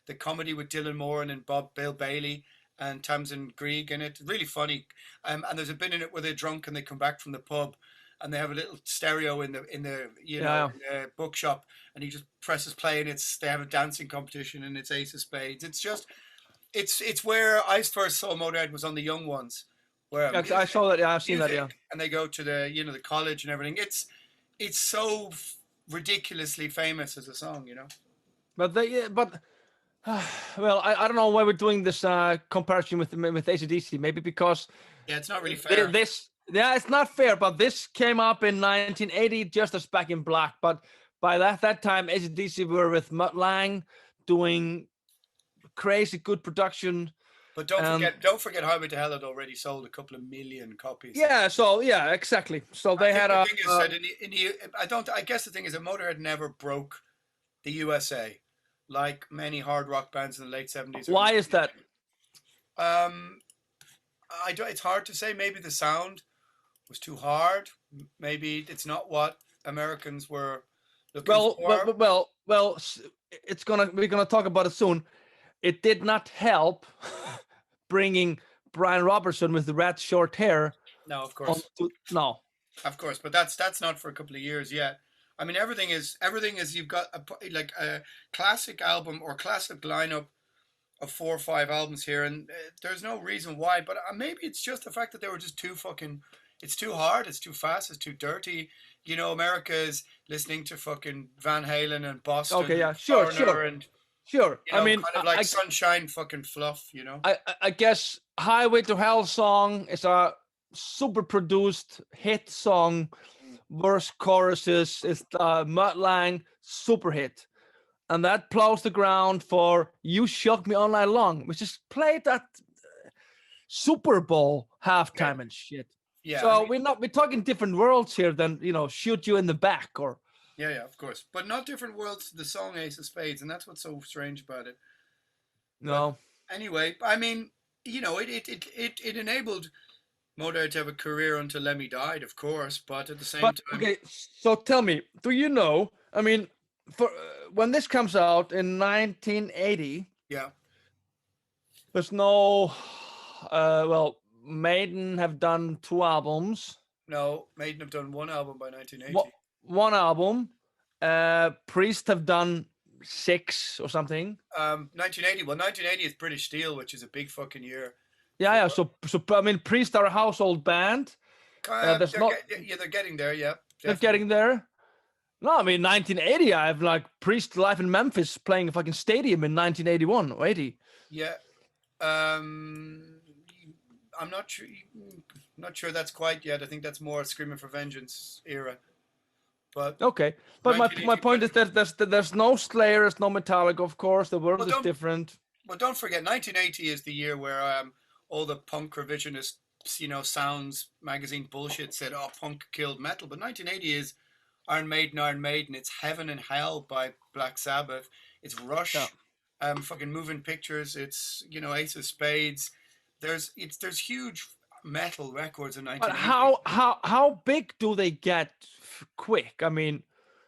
the comedy with Dylan Moore and Bill Bailey and Tamsin Greig in it. Really funny. And there's a bit in it where they're drunk and they come back from the pub and they have a little stereo in the bookshop, and he just presses play, and they have a dancing competition, and it's Ace of Spades. It's just it's where I first saw Motorhead was on the Young Ones. Where I saw that. Yeah, I've seen that. Yeah, and they go to the college and everything. It's so ridiculously famous as a song, But well, I don't know why we're doing this comparison with AC/DC. Maybe because it's not really fair. It's not fair. But this came up in 1980, just as Back in Black. But by that time, AC/DC were with Mutt Lange doing crazy good production. But don't forget Highway to Hell had already sold a couple of million copies. Yeah, so exactly. So they had I guess the thing is that Motorhead never broke the USA like many hard rock bands in the late 70s. Why is that? It's hard to say. Maybe the sound was too hard. Maybe it's not what Americans were looking for. Well, we're gonna talk about it soon. It did not help bringing Brian Robertson with the red short hair. No, of course. No. Of course, but that's not for a couple of years yet. I mean, everything is you've got like a classic album or classic lineup of 4 or 5 albums here, and there's no reason why. But maybe it's just the fact that they were just too fucking. It's too hard. It's too fast. It's too dirty. You know, America is listening to fucking Van Halen and Boston Okay, and yeah, sure, Foreigner sure, and sure. you I know, mean, kind of like sunshine fucking fluff. You know. I guess Highway to Hell song is a super produced hit song. Verse choruses is the Mutt Lang super hit. And that plows the ground for You Shook Me All Night Long, which is played at Super Bowl Yeah. halftime and shit. Yeah. I So mean, we're talking different worlds here than, Shoot You in the Back or yeah, of course, but not different worlds to the song Ace of Spades, and that's what's so strange about it. But no. anyway, I mean, you know, it enabled Motörhead to have a career until Lemmy died, of course, but at the same But time, okay, so tell me, do you know? I mean, for when this comes out in 1980, yeah, there's no, well, Maiden have done 2 albums, no, Maiden have done one album by what 1980. one album. Priest have done 6 or something. 1980, well, 1980 is British Steel, which is a big fucking year Yeah, for. yeah. So I mean, Priest are a household band. There's not Yeah, they're getting there, yeah, they're definitely. getting there. No, I mean 1980. I have like Priest live in Memphis playing a fucking stadium in 1981 or 80. Yeah, um, I'm not sure. Not sure that's quite yet. I think that's more Screaming for Vengeance era, but Okay, but my 1980. point is that there's no Slayer, there's no Metallica, of course. The world Well, is don't different. Well, don't forget, 1980 is the year where all the punk revisionist, Sounds magazine bullshit said, "Oh, punk killed metal." But 1980 is Iron Maiden, Iron Maiden. It's Heaven and Hell by Black Sabbath. It's Yeah. Rush, fucking Moving Pictures. It's Ace of Spades. There's huge metal records in But 1980. how big do they get quick? I mean,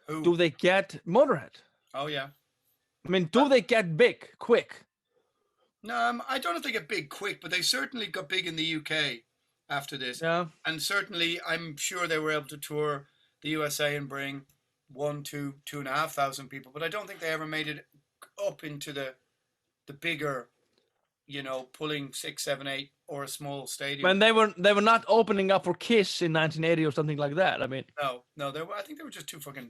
Who? do they get Motorhead? Oh yeah. I mean, Uh, do they get big quick? No, I don't know if they get big quick, but they certainly got big in the UK after this. Yeah. And certainly, I'm sure they were able to tour the USA and bring 1, 2, 2.5 thousand people. But I don't think they ever made it up into the bigger, pulling 6, 7, 8 or a small stadium. And they were not opening up for Kiss in 1980 or something like that. I mean, No, I think they were just too fucking,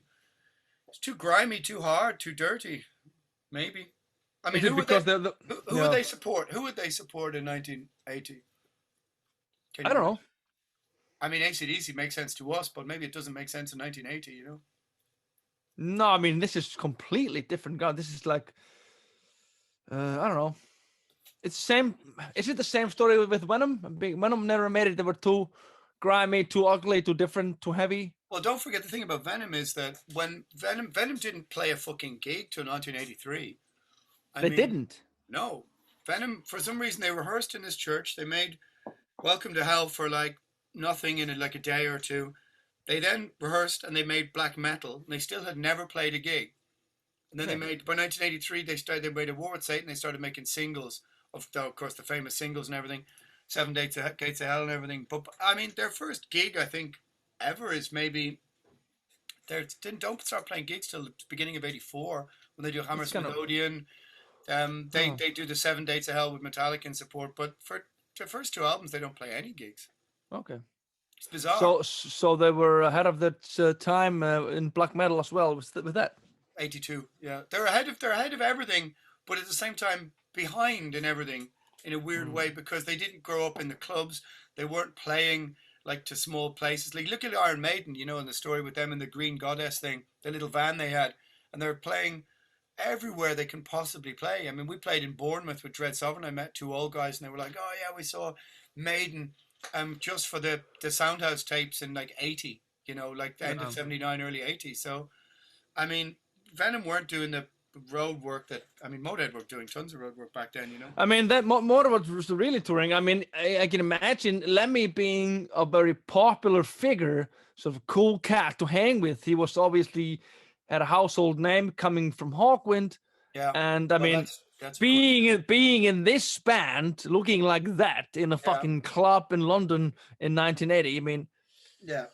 it's too grimy, too hard, too dirty. Maybe. I mean, is it who would they because the who would yeah, they support? Who would they support in 1980? Can I you don't imagine? know. I mean, AC/DC makes sense to us, but maybe it doesn't make sense in 1980. No, I mean this is completely different. God, this is like I don't know. It's same. Is it the same story with Venom? Venom never made it. They were too grimy, too ugly, too different, too heavy. Well, don't forget the thing about Venom is that when Venom didn't play a fucking gig till 1983. I They mean, didn't. no, Venom for some reason they rehearsed in this church. They made Welcome to Hell for like nothing in like a day or two. They then rehearsed and they made black metal. And they still had never played a gig. And then they Okay. made by 1983 they made a War with Satan. They started making singles of course the famous singles and everything, Seven Gates of Hell and everything. But I mean their first gig I think ever is maybe they didn't don't start playing gigs till the beginning of '84 when they do It's kind Hammersmith of Odeon. They oh, they do the Seven Dates of Hell with Metallica in support, but for the first 2 albums they don't play any gigs. okay. It's bizarre. So they were ahead of that time in black metal as well with that. 82, yeah, they're ahead of everything, but at the same time behind in everything in a weird Mm. way because they didn't grow up in the clubs. They weren't playing like to small places. Like look at Iron Maiden, in the story with them in the Green Goddess thing, the little van they had, and they're playing everywhere they can possibly play. I mean, we played in Bournemouth with Dread Sovereign. I met 2 old guys, and they were like, "Oh yeah, we saw Maiden, just for the Soundhouse tapes in like '80, like the end of Yeah. '79, early '80." So, I mean, Venom weren't doing the road work that Motorhead were doing tons of road work back then. I mean, that Motorhead was really touring. I mean, I can imagine Lemmy being a very popular figure, sort of cool cat to hang with. He was obviously had a household name coming from Hawkwind, Yeah. and I Well, mean, that's a good. being in this band, looking like that in a Yeah. fucking club in London in 1980. I mean, Yeah.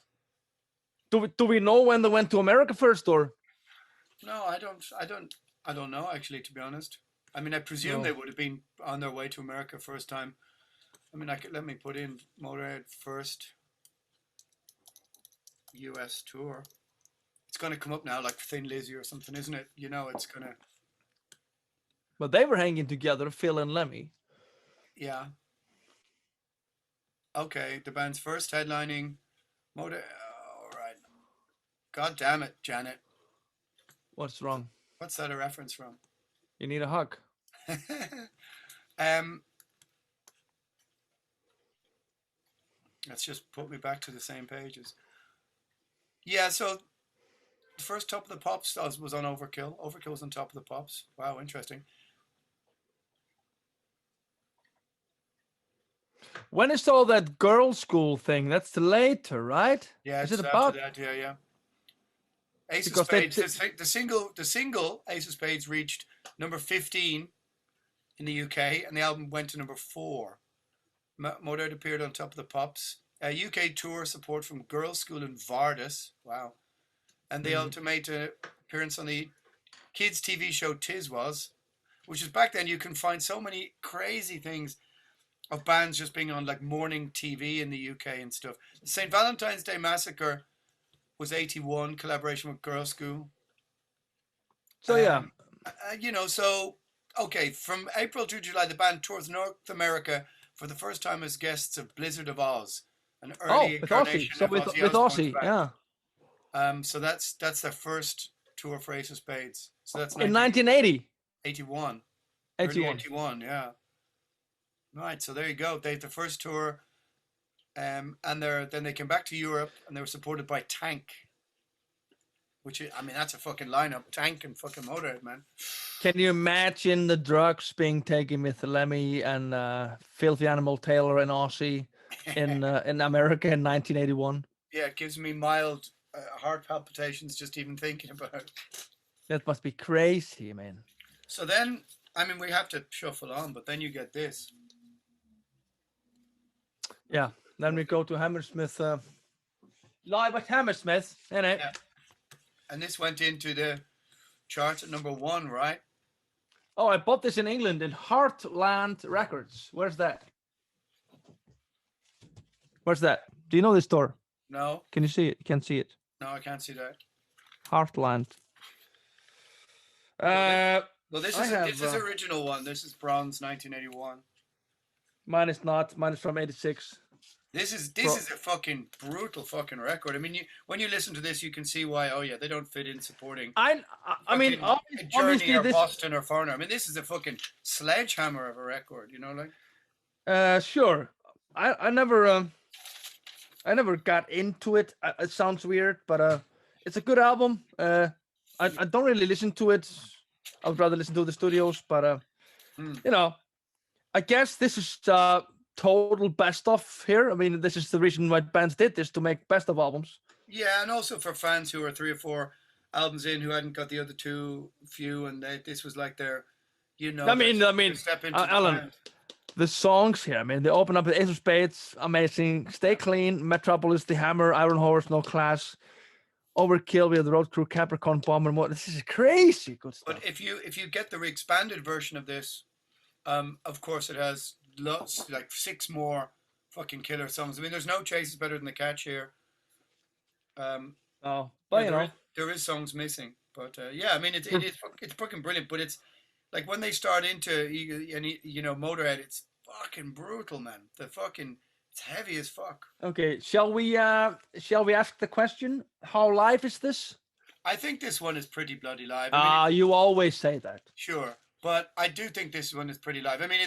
Do we know when they went to America first, or? No, I don't know actually, to be honest. I mean, I presume No. they would have been on their way to America first time. I mean, let me put in Motorhead first US tour. It's going to come up now like Thin Lizzy or something, isn't it? You know, it's going to. But they were hanging together, Phil and Lemmy. Yeah. Okay, the band's first headlining Motor. All right. God damn it, Janet. What's wrong? What's that a reference from? You need a hug. um, let's just put me back to the same pages. Yeah, so the first Top of the Pops was on Overkill. Overkill was on Top of the Pops. Wow, interesting. When is all that girl school thing? That's later, right? Yeah, Is it's it after about? that. Yeah, yeah. Ace of Because they, Spades. The single Ace of Spades reached number 15 in the UK, and the album went to number 4. Motörhead appeared on Top of the Pops. UK tour support from Girls' School in Vardis. Wow. And the ultimate appearance on the kids' TV show Tiz Was, which is back then you can find so many crazy things of bands just being on like morning TV in the UK and stuff. St. Valentine's Day Massacre was 81, collaboration with Girls' School. so yeah. You know, so okay, from April to July, the band tours North America for the first time as guests of Blizzard of Oz, an early With Aussie. incarnation So of with Ozzy with Osbourne's Aussie, band. yeah. So that's their first tour for Ace of Spades. So that's In 1980. 1981, early 81. 81, yeah. Right, so there you go. They had the first tour, and then they came back to Europe, and they were supported by Tank, which I mean that's a fucking lineup. Tank and fucking Motorhead, man. Can you imagine the drugs being taken with Lemmy and Filthy Animal Taylor and Aussie in America in 1981? Yeah, it gives me mild heart palpitations just even thinking about it. That must be crazy, man. So then, I mean, we have to shuffle on, but then you get this. Yeah. Then we go to Hammersmith. Live at Hammersmith, innit? Yeah. And this went into the chart at number 1, right? Oh, I bought this in England in Heartland Records. Where's that? Where's that? Do you know this store? No, Can you see it? You can't see it. no, I can't see that. Heartland. Well, this I is have, this is original one. This is bronze 1981. Mine is not. Mine is from 86. This is a fucking brutal fucking record. I mean, when you listen to this, you can see why. Oh yeah, they don't fit in supporting. I mean, Journey obviously or this. Boston or Foreigner. I mean, this is a fucking sledgehammer of a record. You know, like. Sure. I never got into it. It sounds weird, but it's a good album. I don't really listen to it. I would rather listen to the studios, but you know, I guess this is total best of here. I mean, this is the reason why bands did this, to make best of albums. Yeah, and also for fans who are 3 or 4 albums in who hadn't got the other 2 few, and this was like their, you know. I mean, step into the Alan, band. the songs here. I mean, they open up with Ace of Spades, amazing. Stay Clean, Metropolis, The Hammer, Iron Horse, No Class, Overkill. We have the Road Crew, Capricorn, Bomber. More. This is crazy good stuff. But if you get the expanded version of this, of course it has lots, like 6 more fucking killer songs. I mean, there's no Chase is Better Than the Catch here. Oh, but you know, there is songs missing. But yeah, I mean, it's fucking brilliant. But it's like when they start into you know Motorhead, it's fucking brutal, man. It's heavy as fuck. Okay, shall we ask the question? How live is this? I think this one is pretty bloody live. I mean, You always say that. Sure, but I do think this one is pretty live. I mean,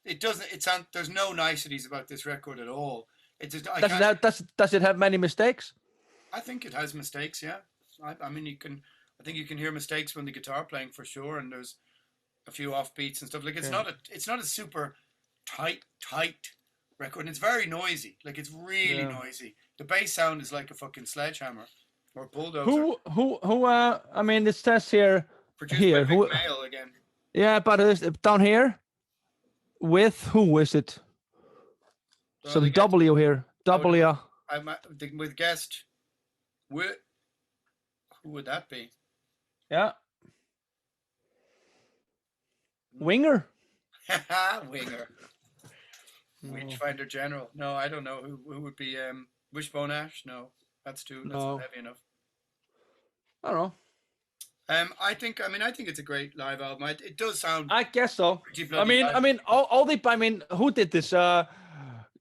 there's no niceties about this record at all. Does it have many mistakes? I think it has mistakes. Yeah, I mean, I think you can hear mistakes when the guitar playing for sure, and there's a few offbeats and stuff. Like it's not a super tight record, and it's very noisy. Like it's really noisy. The bass sound is like a fucking sledgehammer or bulldozer. Who? I mean, it says here. Produced Here, by Vic Mail again. Yeah, but down here, with who is it? Some W here. W. With guest Who would that be? Yeah. Winger. Winger. No. Witchfinder General. No, I don't know who would be. Wishbone Ash. No, that's not No. heavy enough. I don't know. I think it's a great live album. It does sound. I guess so. Pretty bloody Who did this?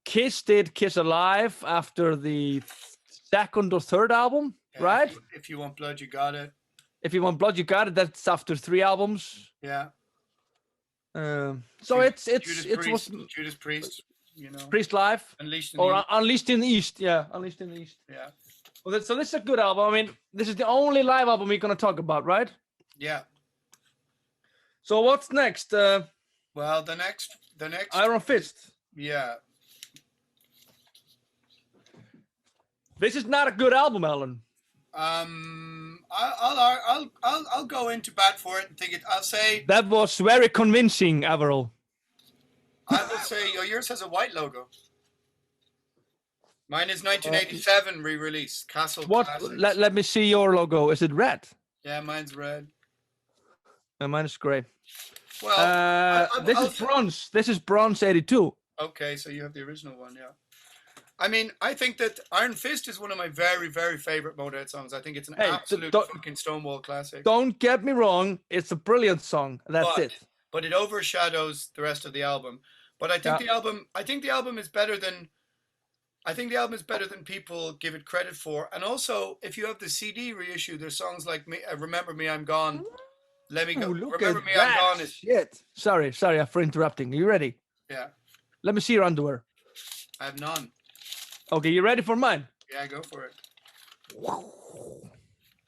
Kiss did Kiss Alive after the second or third album, Yeah, right? If you want blood, you got it. If you want blood, you got it. That's after 3 albums. Yeah. So Judas, it was Judas Priest, you know. Priest Live Unleashed in the East. Unleashed in the East. Yeah, Unleashed in the East. Yeah. Well, so this is a good album. I mean, this is the only live album we're gonna talk about, right? Yeah. So what's next? Well, the next Iron Fist. Yeah. This is not a good album, Alan. I'll go into bat for it and think it. I'll say that was very convincing, Averill. I will say yours has a white logo. Mine is 1987 re-release. Castle. What? Let me see your logo. Is it red? Yeah, mine's red. And mine is gray. Well, this is bronze. This is bronze 82. Okay, so you have the original one, yeah. I mean, I think that Iron Fist is one of my very, very favorite Motorhead songs. I think it's an absolute fucking Stonewall classic. Don't get me wrong. It's a brilliant song. That's it. But it overshadows the rest of the album. But I think the album is better than people give it credit for. And also, if you have the CD reissue, there's songs like Remember Me, I'm Gone. Let Me Go. Remember Me, I'm Gone is shit. Sorry for interrupting. Are you ready? Yeah. Let me see your underwear. I have none. Okay, you ready for mine? Yeah, go for it.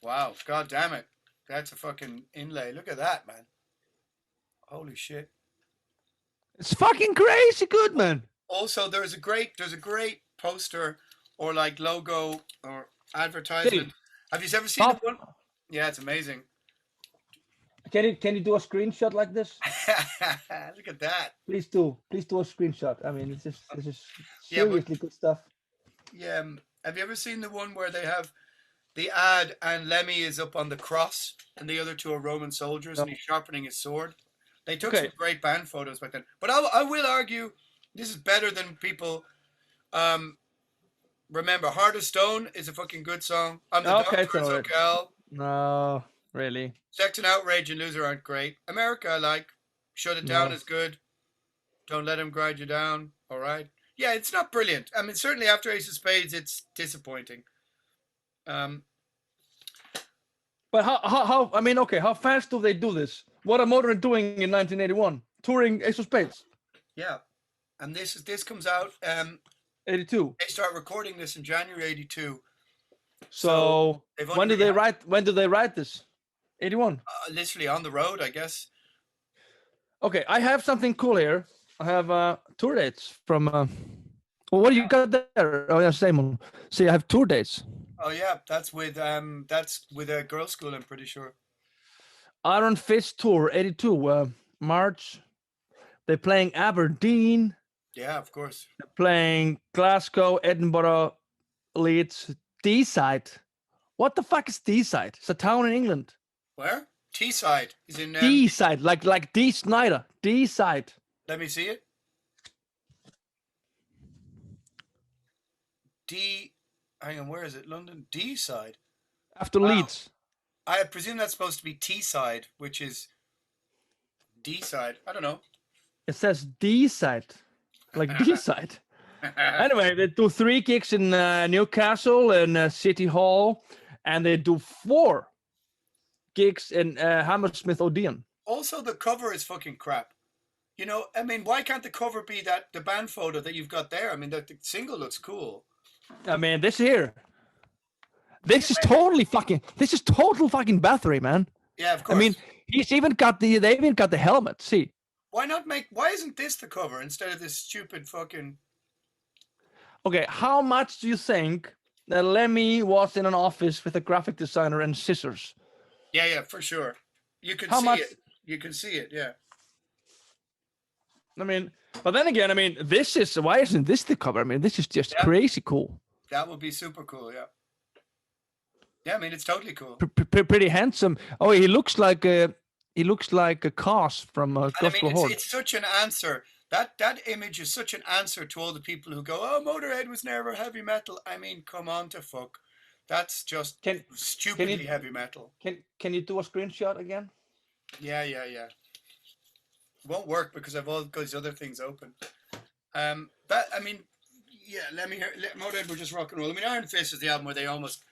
Wow, god damn it. That's a fucking inlay. Look at that, man. Holy shit. It's fucking crazy good, man. Also, there's a great poster or like logo or advertisement. Have you ever seen the one? Yeah, it's amazing. Can you do a screenshot like this? Look at that. Please do a screenshot. I mean, this is seriously good stuff. Yeah. Have you ever seen the one where they have the ad and Lemmy is up on the cross and the other two are Roman soldiers and he's sharpening his sword? They took some great band photos back then. But I will argue this is better than people remember. Heart of Stone is a fucking good song. I'm the Doctor, it's okay. No, really. Sex and Outrage and Loser aren't great. America I like. Shut It Down is good. Don't Let Him Grind You Down. All right. Yeah, it's not brilliant. I mean, certainly after Ace of Spades, it's disappointing. But how? I mean, okay, how fast do they do this? What are Motorhead doing in 1981? Touring Ace of Spades. Yeah, and this comes out 82. They start recording this in January 82. So when do they write? When do they write this? 81. Literally on the road, I guess. Okay, I have something cool here. I have tour dates from. Well, what do you got there? Oh yeah, Simon. See, I have tour dates. Oh yeah, that's with a girls' school. I'm pretty sure. Iron Fist tour 82 March. They're playing Aberdeen. Yeah, of course. They're playing Glasgow, Edinburgh, Leeds, Deeside. What the fuck is Deeside? It's a town in England. Where? Teesside is in. Deeside, like Dee Snider. Deeside. Let me see it. Hang on, where is it? London? Deeside. After Leeds. I presume that's supposed to be Teesside, which is D-side. I don't know. It says D-side, like D-side. Anyway, they do 3 gigs in Newcastle and City Hall, and they do 4 gigs in Hammersmith Odeon. Also, the cover is fucking crap. You know, I mean, why can't the cover be the band photo that you've got there? I mean, the single looks cool. I mean, this here. This is total fucking battery, man. Yeah, of course. I mean, they even got the helmet. See. Why isn't this the cover instead of this stupid fucking... Okay, how much do you think that Lemmy was in an office with a graphic designer and scissors? Yeah, for sure. You can see it. You can see it, yeah. I mean, but then again, I mean, why isn't this the cover? I mean, this is just crazy cool. That would be super cool, yeah. Yeah, I mean, it's totally cool. Pretty handsome. Oh, he looks like a Cos from And I mean, Gospel Horde. it's such an answer. That image is such an answer to all the people who go, "Oh, Motorhead was never heavy metal." I mean, come on to fuck. That's just Can stupidly you heavy metal. can you do a screenshot again? Yeah. It won't work because I've all those other things open. That I mean, yeah. Let me hear. Motorhead were just rock and roll. I mean, Iron Fist is the album where they almost,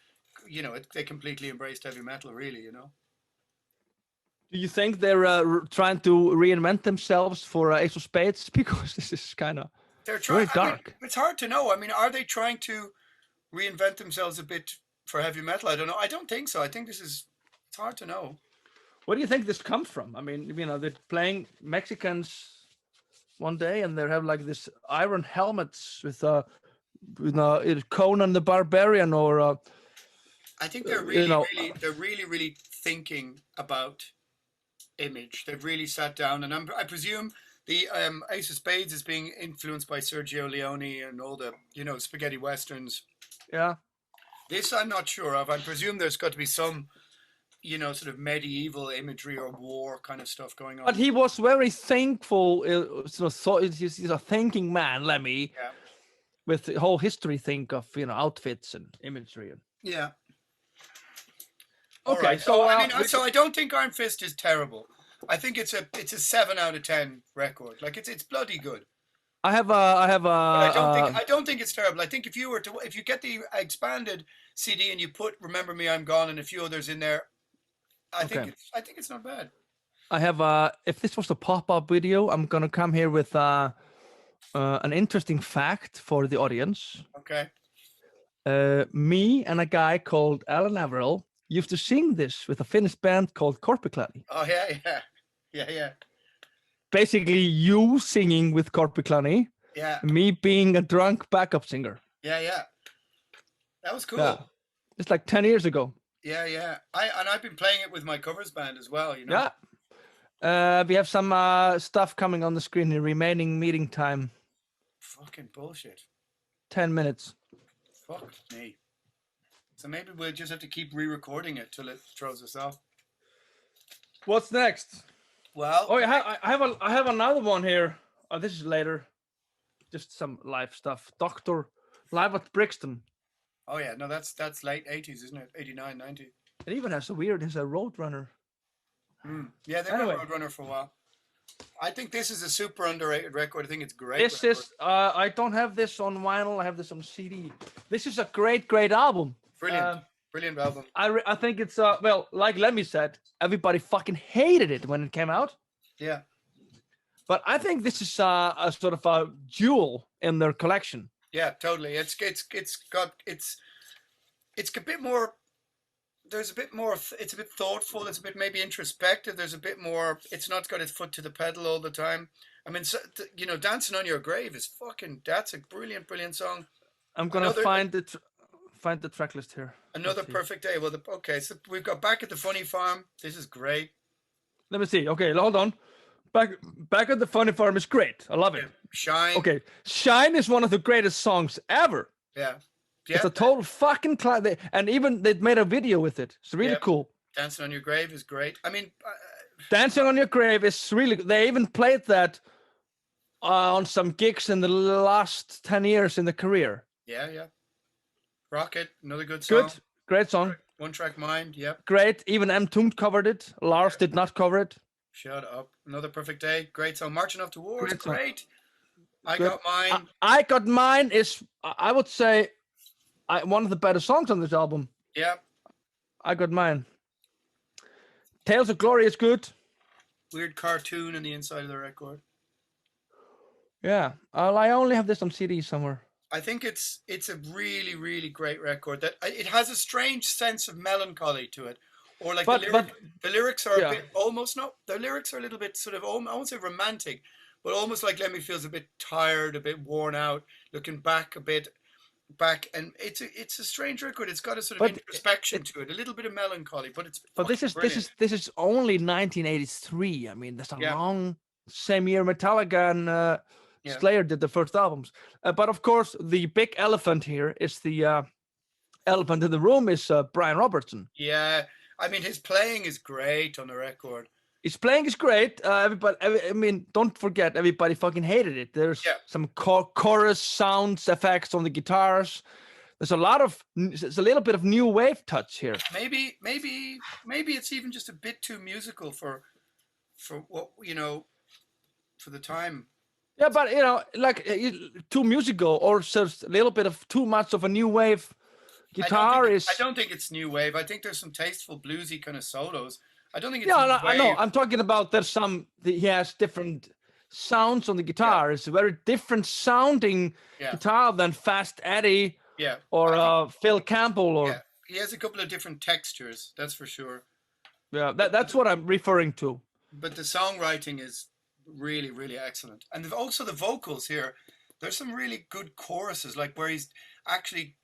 they completely embraced heavy metal. Really. Do you think they're trying to reinvent themselves for Ace of Spades? Because this is kind of They're trying. very I mean, dark. it's hard to know. I mean, are they trying to reinvent themselves a bit for heavy metal? I don't know. I don't think so. I think it's hard to know. Where do you think this comes from? I mean, they're playing Mexicans one day, and they have like this iron helmets with Conan the Barbarian, or I think they're really thinking about image. They've really sat down, and I presume the Ace of Spades is being influenced by Sergio Leone and all the spaghetti westerns. yeah. This I'm not sure of. I presume there's got to be some sort of medieval imagery or war kind of stuff going on. But he was very thankful. He's a thinking man, Lemmy, Yeah. with the whole history think of outfits and imagery. Yeah. Okay, right. So I mean, so I don't think Iron Fist is terrible. I think it's a 7 out of 10 record. Like it's bloody good. I don't think it's terrible. I think if you get the expanded CD and you put "Remember Me, I'm Gone" and a few others in there, I think it's not bad. I have if this was a pop-up video, I'm gonna come here with an interesting fact for the audience. Okay. Me and a guy called Alan Averill used to sing this with a Finnish band called Korpiklani. Oh yeah. Basically, you singing with Korpiklani. Yeah. Me being a drunk backup singer. Yeah. That was cool. Yeah. It's like 10 years ago. Yeah. I've been playing it with my covers band as well. Yeah. We have some stuff coming on the screen in remaining meeting time. Fucking bullshit. 10 minutes. Fuck me. So maybe we'll just have to keep re-recording it till it throws us off. What's next? Well, I have another one here. Oh, this is later. Just some live stuff. Doctor live at Brixton. Oh yeah, no, that's late 80s, isn't it? 89, 90. It even has a Roadrunner. Yeah, they were Roadrunner for a while. I think this is a super underrated record. I think it's great. This is I don't have this on vinyl. I have this on CD. This is a great album. Brilliant album. I think it's well, like Lemmy said, everybody fucking hated it when it came out. Yeah. But I think this is a sort of a jewel in their collection. Yeah, totally. It's a bit more. There's a bit more. It's a bit thoughtful. It's a bit maybe introspective. There's a bit more. It's not got its foot to the pedal all the time. I mean, "Dancing on Your Grave" is that's a brilliant song. I'm gonna find the track list here. Another Perfect Day. Well, so we've got Back at the Funny Farm. This is great. Let me see. Okay, hold on. Back at the Funny Farm is great. I love it. Shine. Okay, Shine is one of the greatest songs ever. Yeah. It's a total fucking classic, and even they made a video with it. It's really cool. Dancing on Your Grave is great. I mean, Dancing on Your Grave is really. They even played that on some gigs in the last 10 years in the career. Yeah. Rocket, another good song. Great song. One Track Mind, yep. Great. Even M. Tungt covered it. Lars did not cover it. Shut up. Another Perfect Day. Great song. Marching Off to War is great. I Got Mine. I Got Mine is, I would say, one of the better songs on this album. Yeah. I Got Mine. Tales of Glory is good. Weird cartoon in the inside of the record. Yeah. I only have this on CD somewhere. I think it's a really great record. That it has a strange sense of melancholy to it, or like the lyrics are a bit almost the lyrics are a little bit sort of I won't say romantic, but almost like Lemmy feels a bit tired, a bit worn out, looking back, and it's a strange record. It's got a sort of introspection to it, a little bit of melancholy, but it's. But this is only 1983. I mean, that's a long same year Metallica and. Slayer did the first albums, but of course the big elephant here is the elephant in the room is Brian Robertson. Yeah, I mean his playing is great on the record. His playing is great. I mean, don't forget, everybody fucking hated it. There's some chorus sounds, effects on the guitars. There's a little bit of new wave touch here. Maybe it's even just a bit too musical for what for the time. Yeah, but like too musical, or just a little bit of too much of a new wave guitar I don't think it's new wave. I think there's some tasteful bluesy kind of solos. I don't think it's yeah, new I know. wave. I'm talking about he has different sounds on the guitar. It's a very different sounding guitar than Fast Addi or Phil Campbell or he has a couple of different textures, that's for sure. Yeah, that's what I'm referring to. But the songwriting is really, really excellent. And also the vocals here. There's some really good choruses, like where he's actually,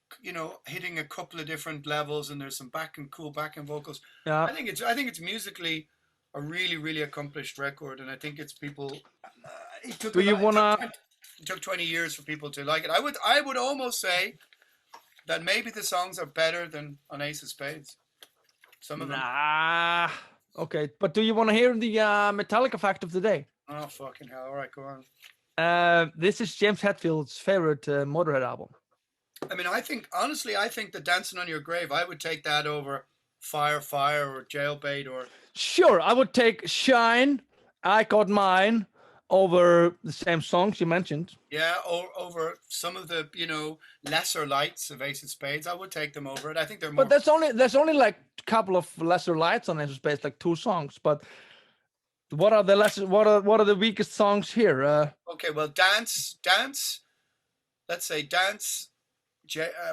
hitting a couple of different levels, and there's some cool backing vocals. Yeah. I think it's musically a really, really accomplished record, and I think it's people. It took 20 years for people to like it. I would almost say that maybe the songs are better than on Ace of Spades. Some of them. Nah. Okay, but do you want to hear the Metallica fact of the day? Oh fucking hell! All right, go on. This is James Hetfield's favorite Motörhead album. I mean, I think that Dancing on Your Grave, I would take that over Fire, Fire, or Jailbait, or. Sure, I would take Shine, I Got Mine, over the same songs you mentioned. Yeah, or over some of the lesser lights of Ace of Spades. I would take them over it. I think they're more. But there's only like a couple of lesser lights on Ace of Spades, like 2 songs. But what are the lesser? What are the weakest songs here? Okay, well, Dance. Let's say Dance,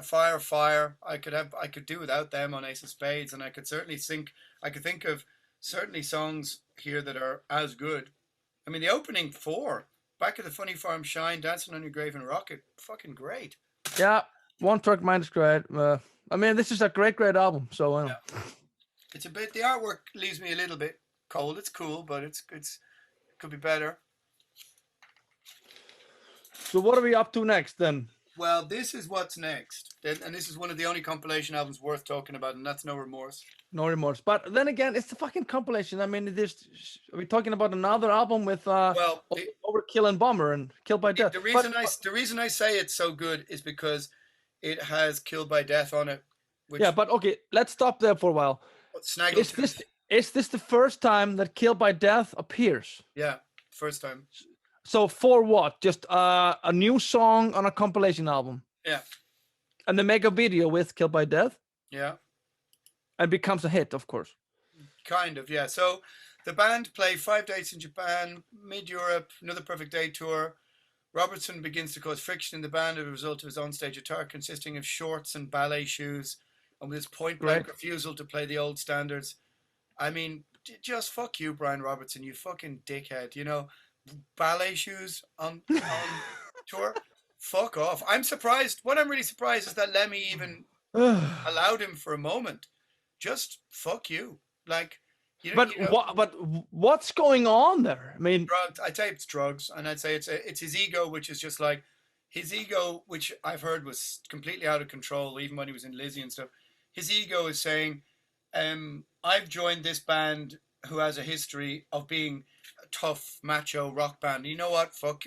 Fire, Fire. I could do without them on Ace of Spades, and I could think of certainly songs here that are as good. I mean, the opening 4, Back at the Funny Farm, Shine, Dancing on Your Grave, and Rocket, fucking great. Yeah, One Track Mind is great. I mean, this is a great album. So it's a bit. The artwork leaves me a little bit cold. It's cool, but it could be better. So what are we up to next then? Well, this is what's next, and this is one of the only compilation albums worth talking about, and that's No Remorse. No Remorse. But then again, it's the fucking compilation. I mean, are we talking about another album with Overkill and Bomber and Killed by Death? The reason I say it's so good is because it has Killed by Death on it. But okay, let's stop there for a while. Is this the first time that Killed by Death appears? Yeah, first time. So for what? Just a new song on a compilation album? Yeah. And they make a video with Killed by Death? Yeah. And becomes a hit, of course. Kind of, yeah. So the band play 5 dates in Japan, mid-Europe, Another Perfect Day tour. Robertson begins to cause friction in the band as a result of his onstage attire consisting of shorts and ballet shoes, and with his point-blank refusal to play the old standards. I mean, just fuck you, Brian Robertson, you fucking dickhead. Ballet shoes on tour? Fuck off. I'm surprised. What I'm really surprised is that Lemmy even allowed him for a moment. Just fuck you. Like, but what's going on there? I mean, drugs. I'd say it's drugs, and I'd say it's his ego, which is just like his ego, which I've heard was completely out of control, even when he was in Lizzie and stuff. His ego is saying, I've joined this band who has a history of being a tough, macho rock band. You know what? Fuck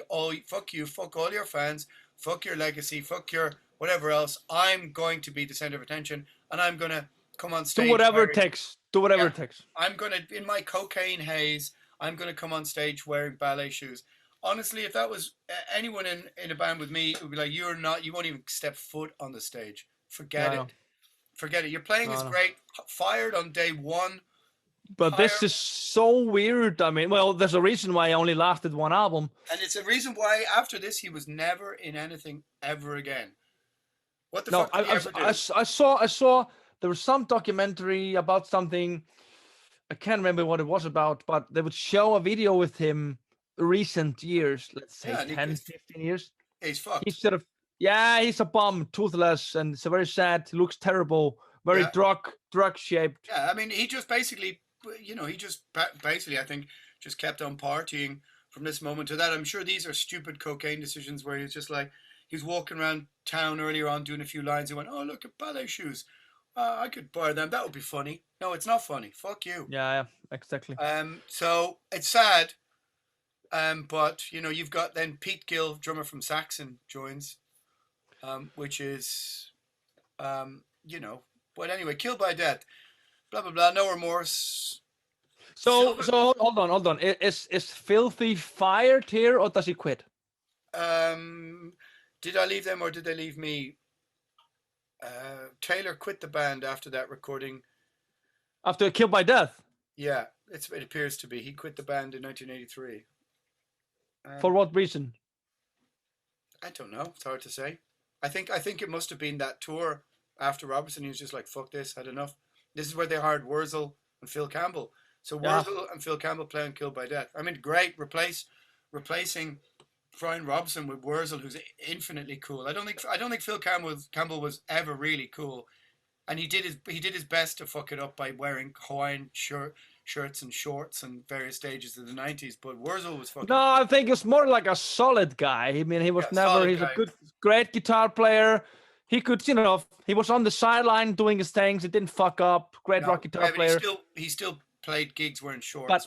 you, fuck all your fans, fuck your legacy, fuck your whatever else. I'm going to be the center of attention, and I'm going to come on stage. Do whatever it takes. I'm going to, in my cocaine haze, I'm going to come on stage wearing ballet shoes. Honestly, if that was anyone in a band with me, it would be like, you won't even step foot on the stage. Forget it. Your playing is great. Fired on day 1. But this is so weird. I mean, well, there's a reason why he only lasted 1 album. And it's a reason why after this, he was never in anything ever again. What the fuck did he ever do? I saw there was some documentary about something. I can't remember what it was about, but they would show a video with him recent years, let's say 10, 15 years. He's fucked. He's sort of, he's a bum, toothless, and it's very sad. He looks terrible, very drug shaped. Yeah, I mean, he just basically, I think, just kept on partying from this moment to that. I'm sure these are stupid cocaine decisions where he's just like, he was walking around town earlier on doing a few lines. He went, "Oh, look at ballet shoes. I could buy them. That would be funny." No, it's not funny. Fuck you. Yeah, exactly. So it's sad. But you know, you've got then Pete Gill, drummer from Saxon, joins, which is, you know. But anyway, Killed by Death. Blah blah blah. No Remorse. So hold on. Is Filthy fired here, or does he quit? Did I leave them or did they leave me? Taylor quit the band after that recording. After Killed by Death? Yeah, it appears to be. He quit the band in 1983. For what reason? I don't know. It's hard to say. I think it must have been that tour after Robertson. He was just like, "Fuck this, had enough." This is where they hired Wurzel and Phil Campbell. So Wurzel and Phil Campbell playing Killed by Death. I mean, great replacing Brian Robson with Wurzel, who's infinitely cool. I don't think Phil Campbell was ever really cool, and he did his best to fuck it up by wearing Hawaiian shirts and shorts and various stages of the 90s. But Wurzel was fucking. No, I think it's more like a solid guy. I mean, he was he's a great guitar player. He could, you know, he was on the sideline doing his things. He didn't fuck up. Great rock guitar player. He still played gigs wearing shorts. But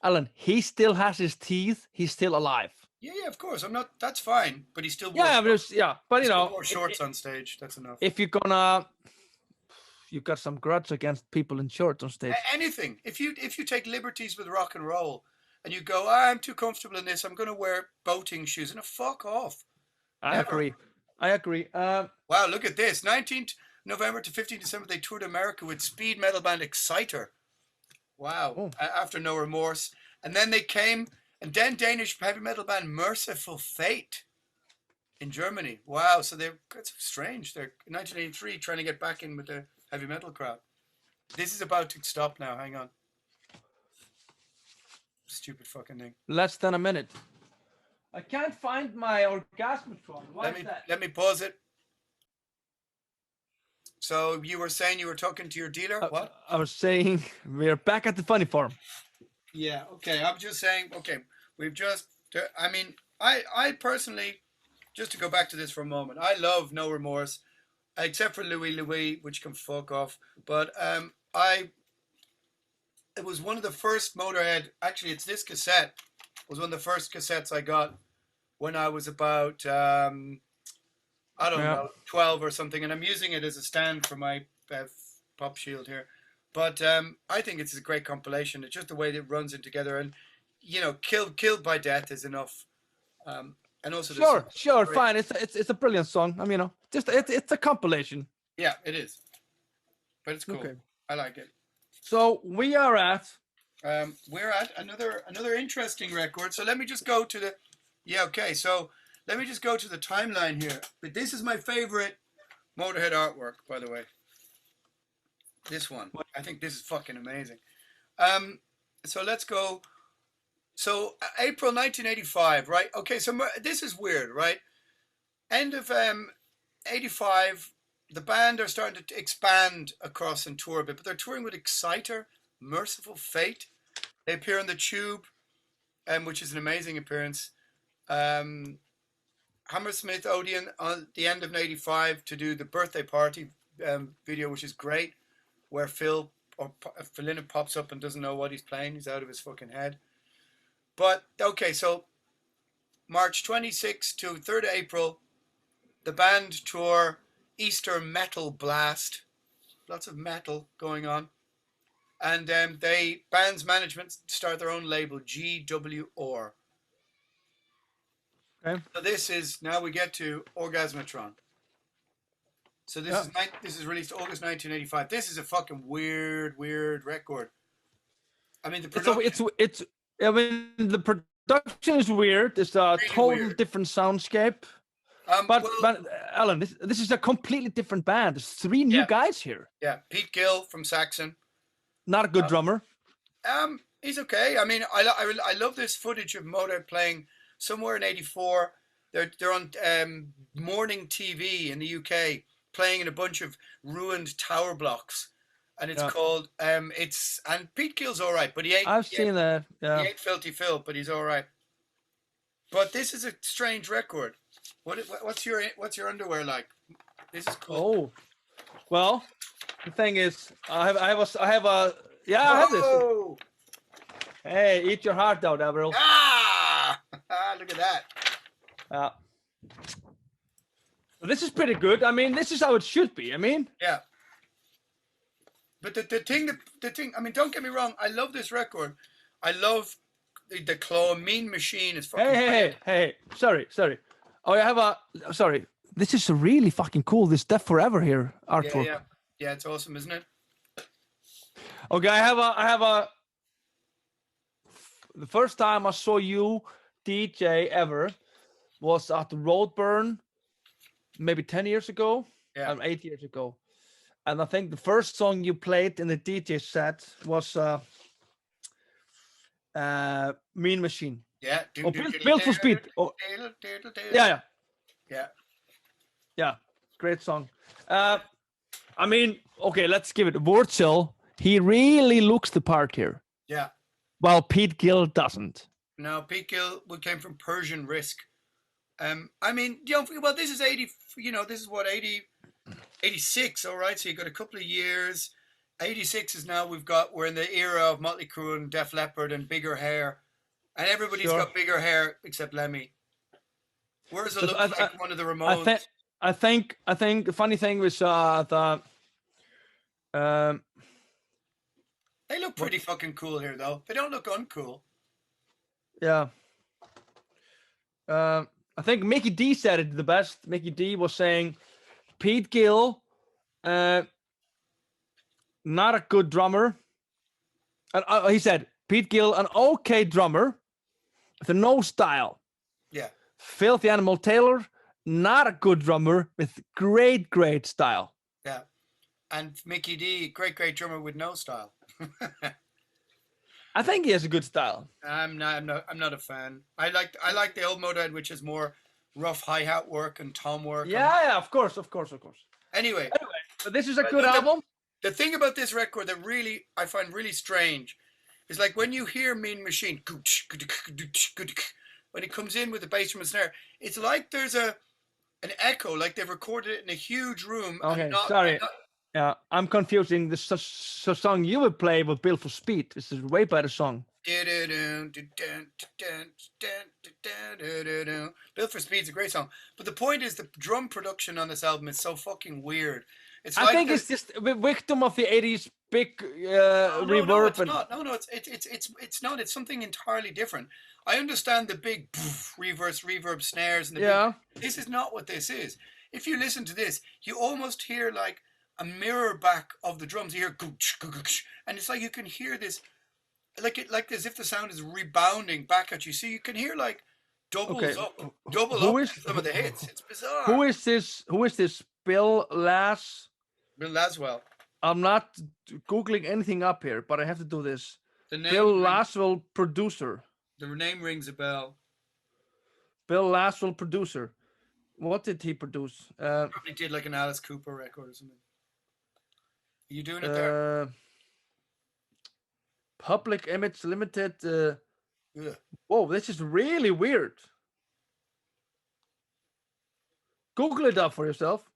Alan, he still has his teeth. He's still alive. Yeah, of course. I'm not. That's fine. But he still. But you know, wore shorts on stage. That's enough. If you've got some grudge against people in shorts on stage. Anything. If you take liberties with rock and roll, and you go, I'm too comfortable in this. I'm going to wear boating shoes, and fuck off. I agree. Wow, look at this. 19th November to 15th December, they toured America with speed metal band Exciter. Wow. After No Remorse. And then they came, and then Danish heavy metal band Merciful Fate in Germany. Wow, so that's strange. They're in 1983 trying to get back in with the heavy metal crowd. This is about to stop now. Hang on. Stupid fucking thing. Less than a minute. I can't find my Orgasmatron. Why is that? Let me pause it. So you were saying you were talking to your dealer? What? I was saying we're back at the funny farm. Yeah, okay. I'm just saying, okay, I mean, I personally, just to go back to this for a moment, I love No Remorse, except for Louis Louis, which can fuck off. But it was one of the first Motörhead, actually it's this cassette, was one of the first cassettes I got when I was about, I don't know, 12 or something. And I'm using it as a stand for my pop shield here. But I think it's a great compilation. It's just the way that it runs in together. And, you know, Killed by Death is enough. And also sure, fine. It's a brilliant song. I mean, you know, just it's a compilation. Yeah, it is. But it's cool. Okay. I like it. So we are at another interesting record. So let me just go to the so let me just go to the timeline here. But this is my favorite Motorhead artwork, by the way. This one. I think this is fucking amazing. So let's go. So April 1985, right? Okay, so this is weird, right? End of 85, the band are starting to expand across and tour a bit, but they're touring with Exciter, Merciful Fate. They appear on the Tube, which is an amazing appearance. Hammersmith Odeon on the end of 85 to do the birthday party video, which is great, where Philina pops up and doesn't know what he's playing. He's out of his fucking head. But, okay, so March 26th to 3rd of April, the band tour Easter Metal Blast. Lots of metal going on. And band's management start their own label, GWR. Okay. So this is, now we get to Orgasmatron. So this is released August 1985. This is a fucking weird record. I mean, the production... I mean, the production is weird. It's a really total different soundscape. But Alan, this is a completely different band. There's 3 new guys here. Yeah, Pete Gill from Saxon. Not a good drummer. He's okay. I mean, I love this footage of Motörhead playing somewhere in '84. They're on morning TV in the UK, playing in a bunch of ruined tower blocks. And it's called, and Pete Gill's all right, but I've seen that. Yeah. He ain't Filthy Phil, but he's all right. But this is a strange record. What's your underwear like? This is cool. Oh, well, the thing is, I have a yeah, I have this. Oh! Hey, eat your heart out, Avril. Ah! Look at that. Yeah. Well, this is pretty good. I mean, this is how it should be. I mean, Yeah. But the thing, I mean, don't get me wrong. I love this record. I love the claw. Mean Machine is fucking hey. Sorry. Oh, I have a. Sorry. This is really fucking cool. This Death Forever here artwork. Yeah. It's awesome, isn't it? Okay, I have a. The first time I saw you DJ ever was at the Roadburn, maybe 10 years ago, 8 years ago. And I think the first song you played in the DJ set was Mean Machine. Yeah. Built for Speed. Oh, yeah. Great song. I mean, okay, let's give it. Wurzel, he really looks the part here. Yeah. While Pete Gill doesn't. No, Pete Gill came from Persian Risk. I mean, well, this is 80. This is what 80, 86. All right, so you got a couple of years. 86 is now we're in the era of Motley Crue and Def Leppard and bigger hair, and everybody's got bigger hair except Lemmy. Wurzel looks like one of the Ramones. I think the funny thing was that they look pretty fucking cool here, though. They don't look uncool. Yeah. I think Mickey D said it the best. Mickey D was saying Pete Gill, not a good drummer. And he said Pete Gill, an okay drummer with no style. Yeah. Filthy Animal Taylor, not a good drummer with great style. Yeah. And Mickey D, great drummer with no style. I think he has a good style. I'm not a fan. I like the old Motörhead, which is more rough hi-hat work and tom work. Yeah, of course. Anyway, but this is a good album. The thing about this record that I find really strange is like when you hear Mean Machine, when it comes in with the bass drum and snare, it's like there's an echo, like they've recorded it in a huge room. Okay, sorry. Yeah, I'm confusing the song you would play with Built for Speed. This is a way better song. Built for Speed's a great song. But the point is the drum production on this album is so fucking weird. I think it's just a victim of the 80s big reverb. No, it's not. It's something entirely different. I understand the big reverb snares and this is not what this is. If you listen to this, you almost hear like a mirror back of the drums. You hear and it's like you can hear this like as if the sound is rebounding back at you. So you can hear like double up some of the hits. It's bizarre. Who is this? Bill Laswell. I'm not Googling anything up here, but I have to do this. Bill Laswell, producer. The name rings a bell. Bill Laswell, producer. What did he produce? Probably did like an Alice Cooper record or something. Are you doing it there? Public Image Limited. Whoa, this is really weird. Google it up for yourself.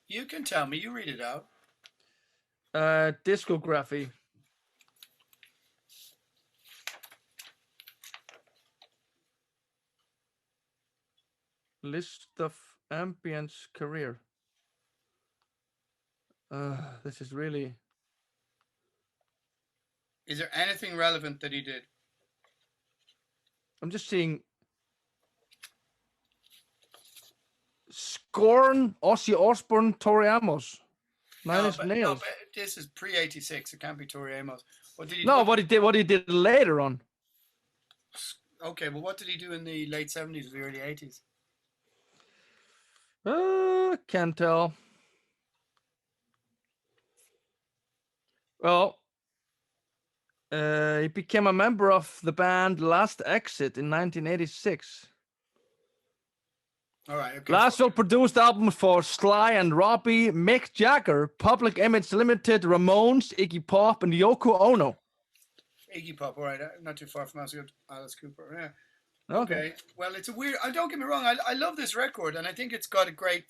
You can tell me. You read it out. Discography. List of ambience career. This is really. Is there anything relevant that he did? I'm just seeing. Scorn, Ozzy Osbourne, Tori Amos. Nine Inch Nails. No, this is pre-86. It can't be Tori Amos. What did he? No, what he did later on. Okay, well, what did he do in the late 70s or the early 80s? Can't tell. Well, he became a member of the band Last Exit in 1986. All right. Okay. Laswell produced albums for Sly and Robbie, Mick Jagger, Public Image Limited, Ramones, Iggy Pop, and Yoko Ono. Iggy Pop, all right. Not too far from Alice Cooper. Yeah. Okay. Well, it's a weird. Don't get me wrong. I love this record, and I think it's got a great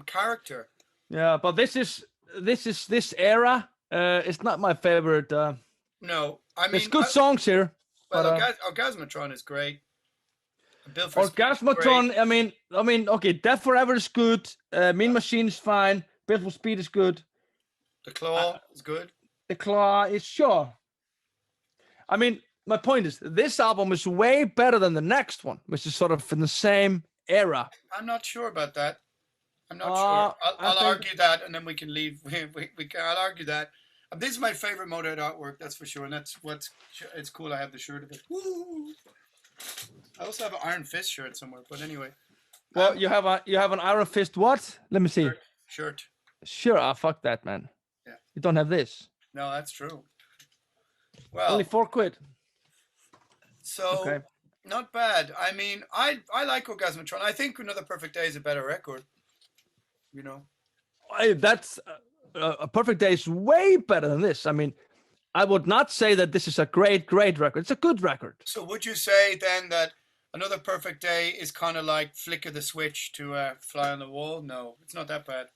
character. Yeah, but this era. It's not my favorite. No, I There's mean, good songs here, well, but Orgasmatron is great. Bill for Speed is great. Orgasmatron. I mean, okay, Death Forever is good. Mean Machine is fine. Built for Speed is good. The Claw is good. The Claw is sure. I mean, my point is, this album is way better than the next one, which is sort of in the same era. I'm not sure about that. I'm not sure. I'll argue that, and then we can leave. I'll argue that. This is my favorite Motorhead artwork, that's for sure, and that's what's. It's cool. I have the shirt of it. Woo! I also have an Iron Fist shirt somewhere, but anyway. Well, you have an Iron Fist what? Let me see. Shirt. Sure. Ah, fuck that, man. Yeah. You don't have this. No, that's true. Well, only £4. So okay. Not bad. I mean, I like Orgasmatron. I think Another Perfect Day is a better record. You know. That's a Perfect Day is way better than this. I mean, I would not say that this is a great record. It's a good record. So would you say then that Another Perfect Day is kind of like flicker the switch to Fly on the Wall? No, it's not that bad.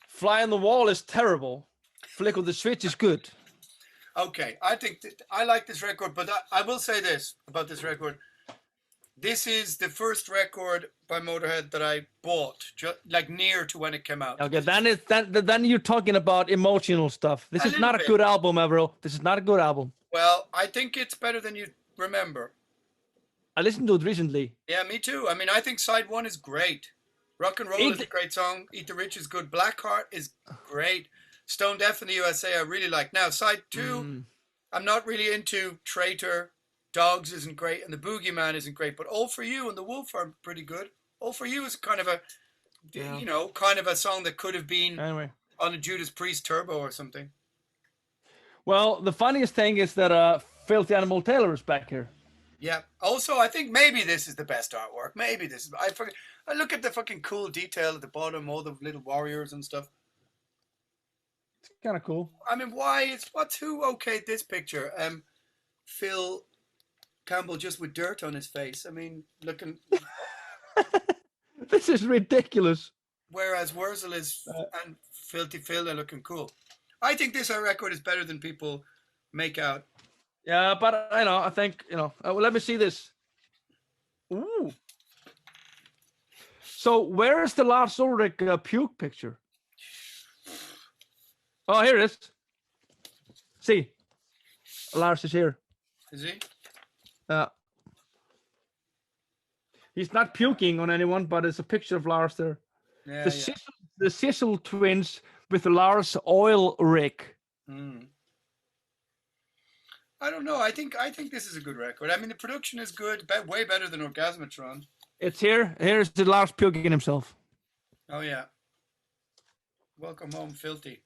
Fly on the Wall is terrible. Flick of the Switch is good. Okay, I think I like this record, but I will say this about this record. This is the first record by Motorhead that I bought, like near to when it came out. Okay, then you're talking about emotional stuff. This is not a good album, Avril. This is not a good album. Well, I think it's better than you remember. I listened to it recently. Yeah, me too. I mean, I think side 1 is great. Rock and Roll is a great song. Eat the Rich is good. Blackheart is great. Stone Deaf in the USA I really like. Now, side 2, I'm not really into. Traitor, Dogs isn't great, and The Boogeyman isn't great, but All For You and The Wolf are pretty good. All For You is kind of a, you know, kind of a song that could have been on a Judas Priest Turbo or something. Well, the funniest thing is that Filthy Animal Taylor is back here. Yeah. Also, I think maybe this is the best artwork. Maybe this is. I look at the fucking cool detail at the bottom, all the little warriors and stuff. It's kind of cool. I mean, who okayed this picture? Phil Campbell just with dirt on his face. I mean, looking. This is ridiculous. Whereas Wurzel and Filthy Phil are looking cool. I think this record is better than people make out. Yeah, but I think well, let me see this. Ooh. So where is the Lars Ulrich puke picture? Oh, here it is. See, Lars is here. Is he? He's not puking on anyone, but it's a picture of Lars there. Yeah, the Sissel twins with the Lars oil rig. I don't know. I think this is a good record. I mean, the production is good, way better than Orgasmatron. It's here. Here's the Lars puking himself. Oh yeah. Welcome home, Filthy.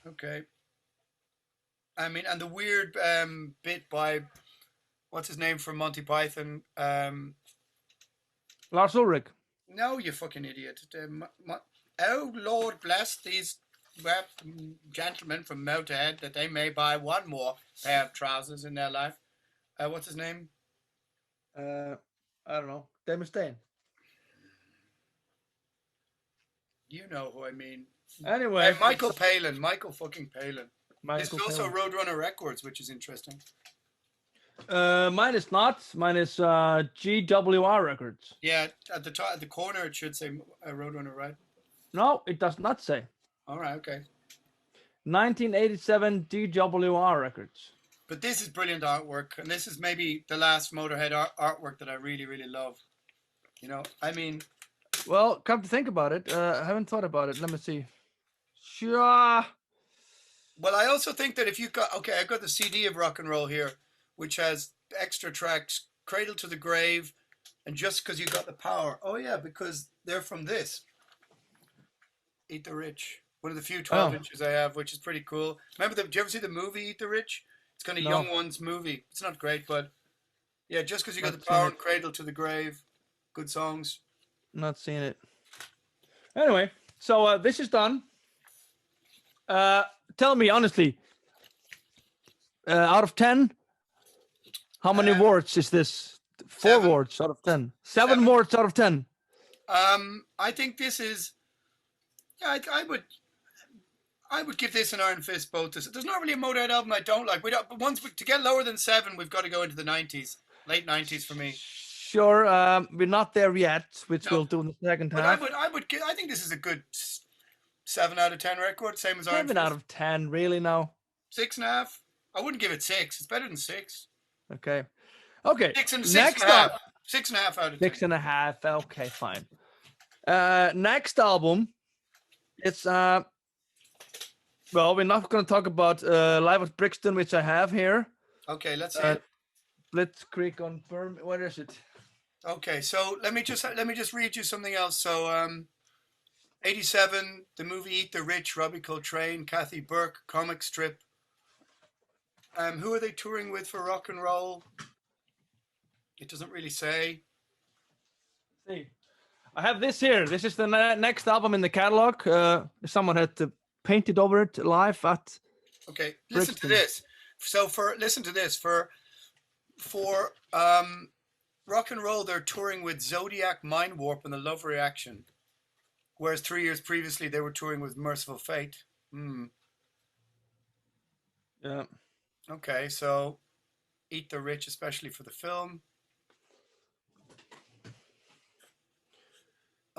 Okay. I mean, and the weird bit by what's his name from Monty Python? Lars Ulrich. No, you fucking idiot. Oh Lord bless these gentlemen from Motörhead that they may buy one more pair of trousers in their life. What's his name? I don't know. Damon Stein. You know who I mean. Anyway, Michael Palin. Michael fucking Palin. This is also Roadrunner Records, which is interesting. Mine is not. Mine is GWR Records. Yeah, at the top, at the corner, it should say Roadrunner, right? No, it does not say. All right, okay. 1987 GWR Records. But this is brilliant artwork, and this is maybe the last Motorhead artwork that I really, really love. You know, I mean... Well, come to think about it, I haven't thought about it. Let me see. Sure. Well, I also think that if you got... Okay, I've got the CD of Rock and Roll here, which has extra tracks, Cradle to the Grave, and Just Because You Got the Power. Oh, yeah, because they're from this. Eat the Rich. One of the few 12 inches I have, which is pretty cool. Remember, did you ever see the movie Eat the Rich? It's kind of young ones movie. It's not great, but yeah, Just Because You Got the Power and Cradle to the Grave. Good songs. Not seeing it. Anyway, so this is done. Tell me honestly, out of 10, How many words is this? 4 7. words out of 10. 7 7. words out of 10. I think this is. Yeah, I would give this an Iron Fist both. There's not really a Motorhead album I don't like. We don't. But to get lower than 7, we've got to go into the 90s, late 90s for me. Sure, we're not there yet, which No, we'll do in the second but half. I think this is a good 7 out of 10 record, same as Iron Fist. 7 out of 10, really now. 6.5. I wouldn't give it 6. It's better than 6. Okay. 6 and Next 6.5. up. 6.5 out of 10. 6.5. Okay, fine. Next album. It's well, we're not going to talk about Live at Brixton, which I have here. Okay, let's see. Blitzkrieg confirm. Where is it? Okay, so let me just read you something else. So 87, the movie Eat the Rich, Robbie Coltrane, Kathy Burke, comic strip. Who are they touring with for rock and roll? It doesn't really say. See, I have this here. This is the next album in the catalog. Someone had to paint it over it live at. Okay, Brixton. listen to this. So listen to this for rock and roll, they're touring with Zodiac, Mind Warp, and the Love Reaction, whereas 3 years previously they were touring with Merciful Fate. Yeah. Okay, so Eat the Rich, especially for the film.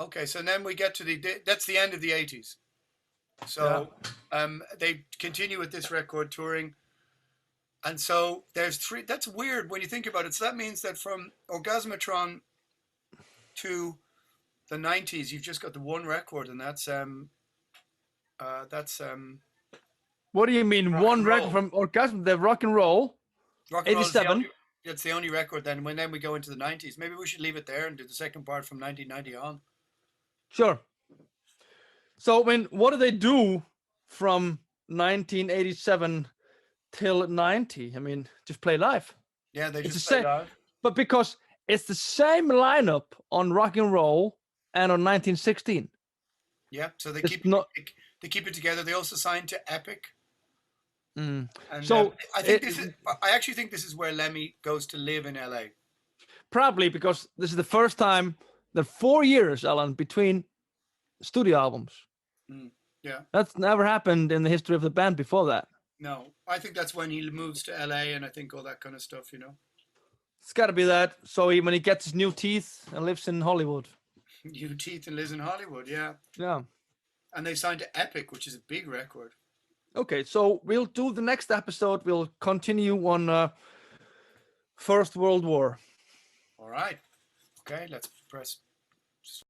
Okay, so then we get to that's the end of the 80s. So they continue with this record touring. And so there's 3. That's weird when you think about it. So that means that from Orgasmatron to the 90s, you've just got the one record, and that's What do you mean one record from Orgasm? The rock and roll. Rock and 87. That's the only record. Then we go into the 90s. Maybe we should leave it there and do the second part from 1990 on. Sure. So what do they do from 1987 till 90? I mean, just play live. Yeah, they just play live. But because it's the same lineup on rock and roll and on 1916. Yeah, so they keep it together. They also signed to Epic. And so I actually think this is where Lemmy goes to live in LA. Probably because this is the first time that 4 years, Alan, between studio albums. Yeah, that's never happened in the history of the band before that. No, I think that's when he moves to LA, and I think all that kind of stuff, It's got to be that. So when he gets his new teeth and lives in Hollywood. New teeth and lives in Hollywood, yeah. Yeah. And they signed to Epic, which is a big record. Okay, so we'll do the next episode. We'll continue on First World War. All right. Okay, let's press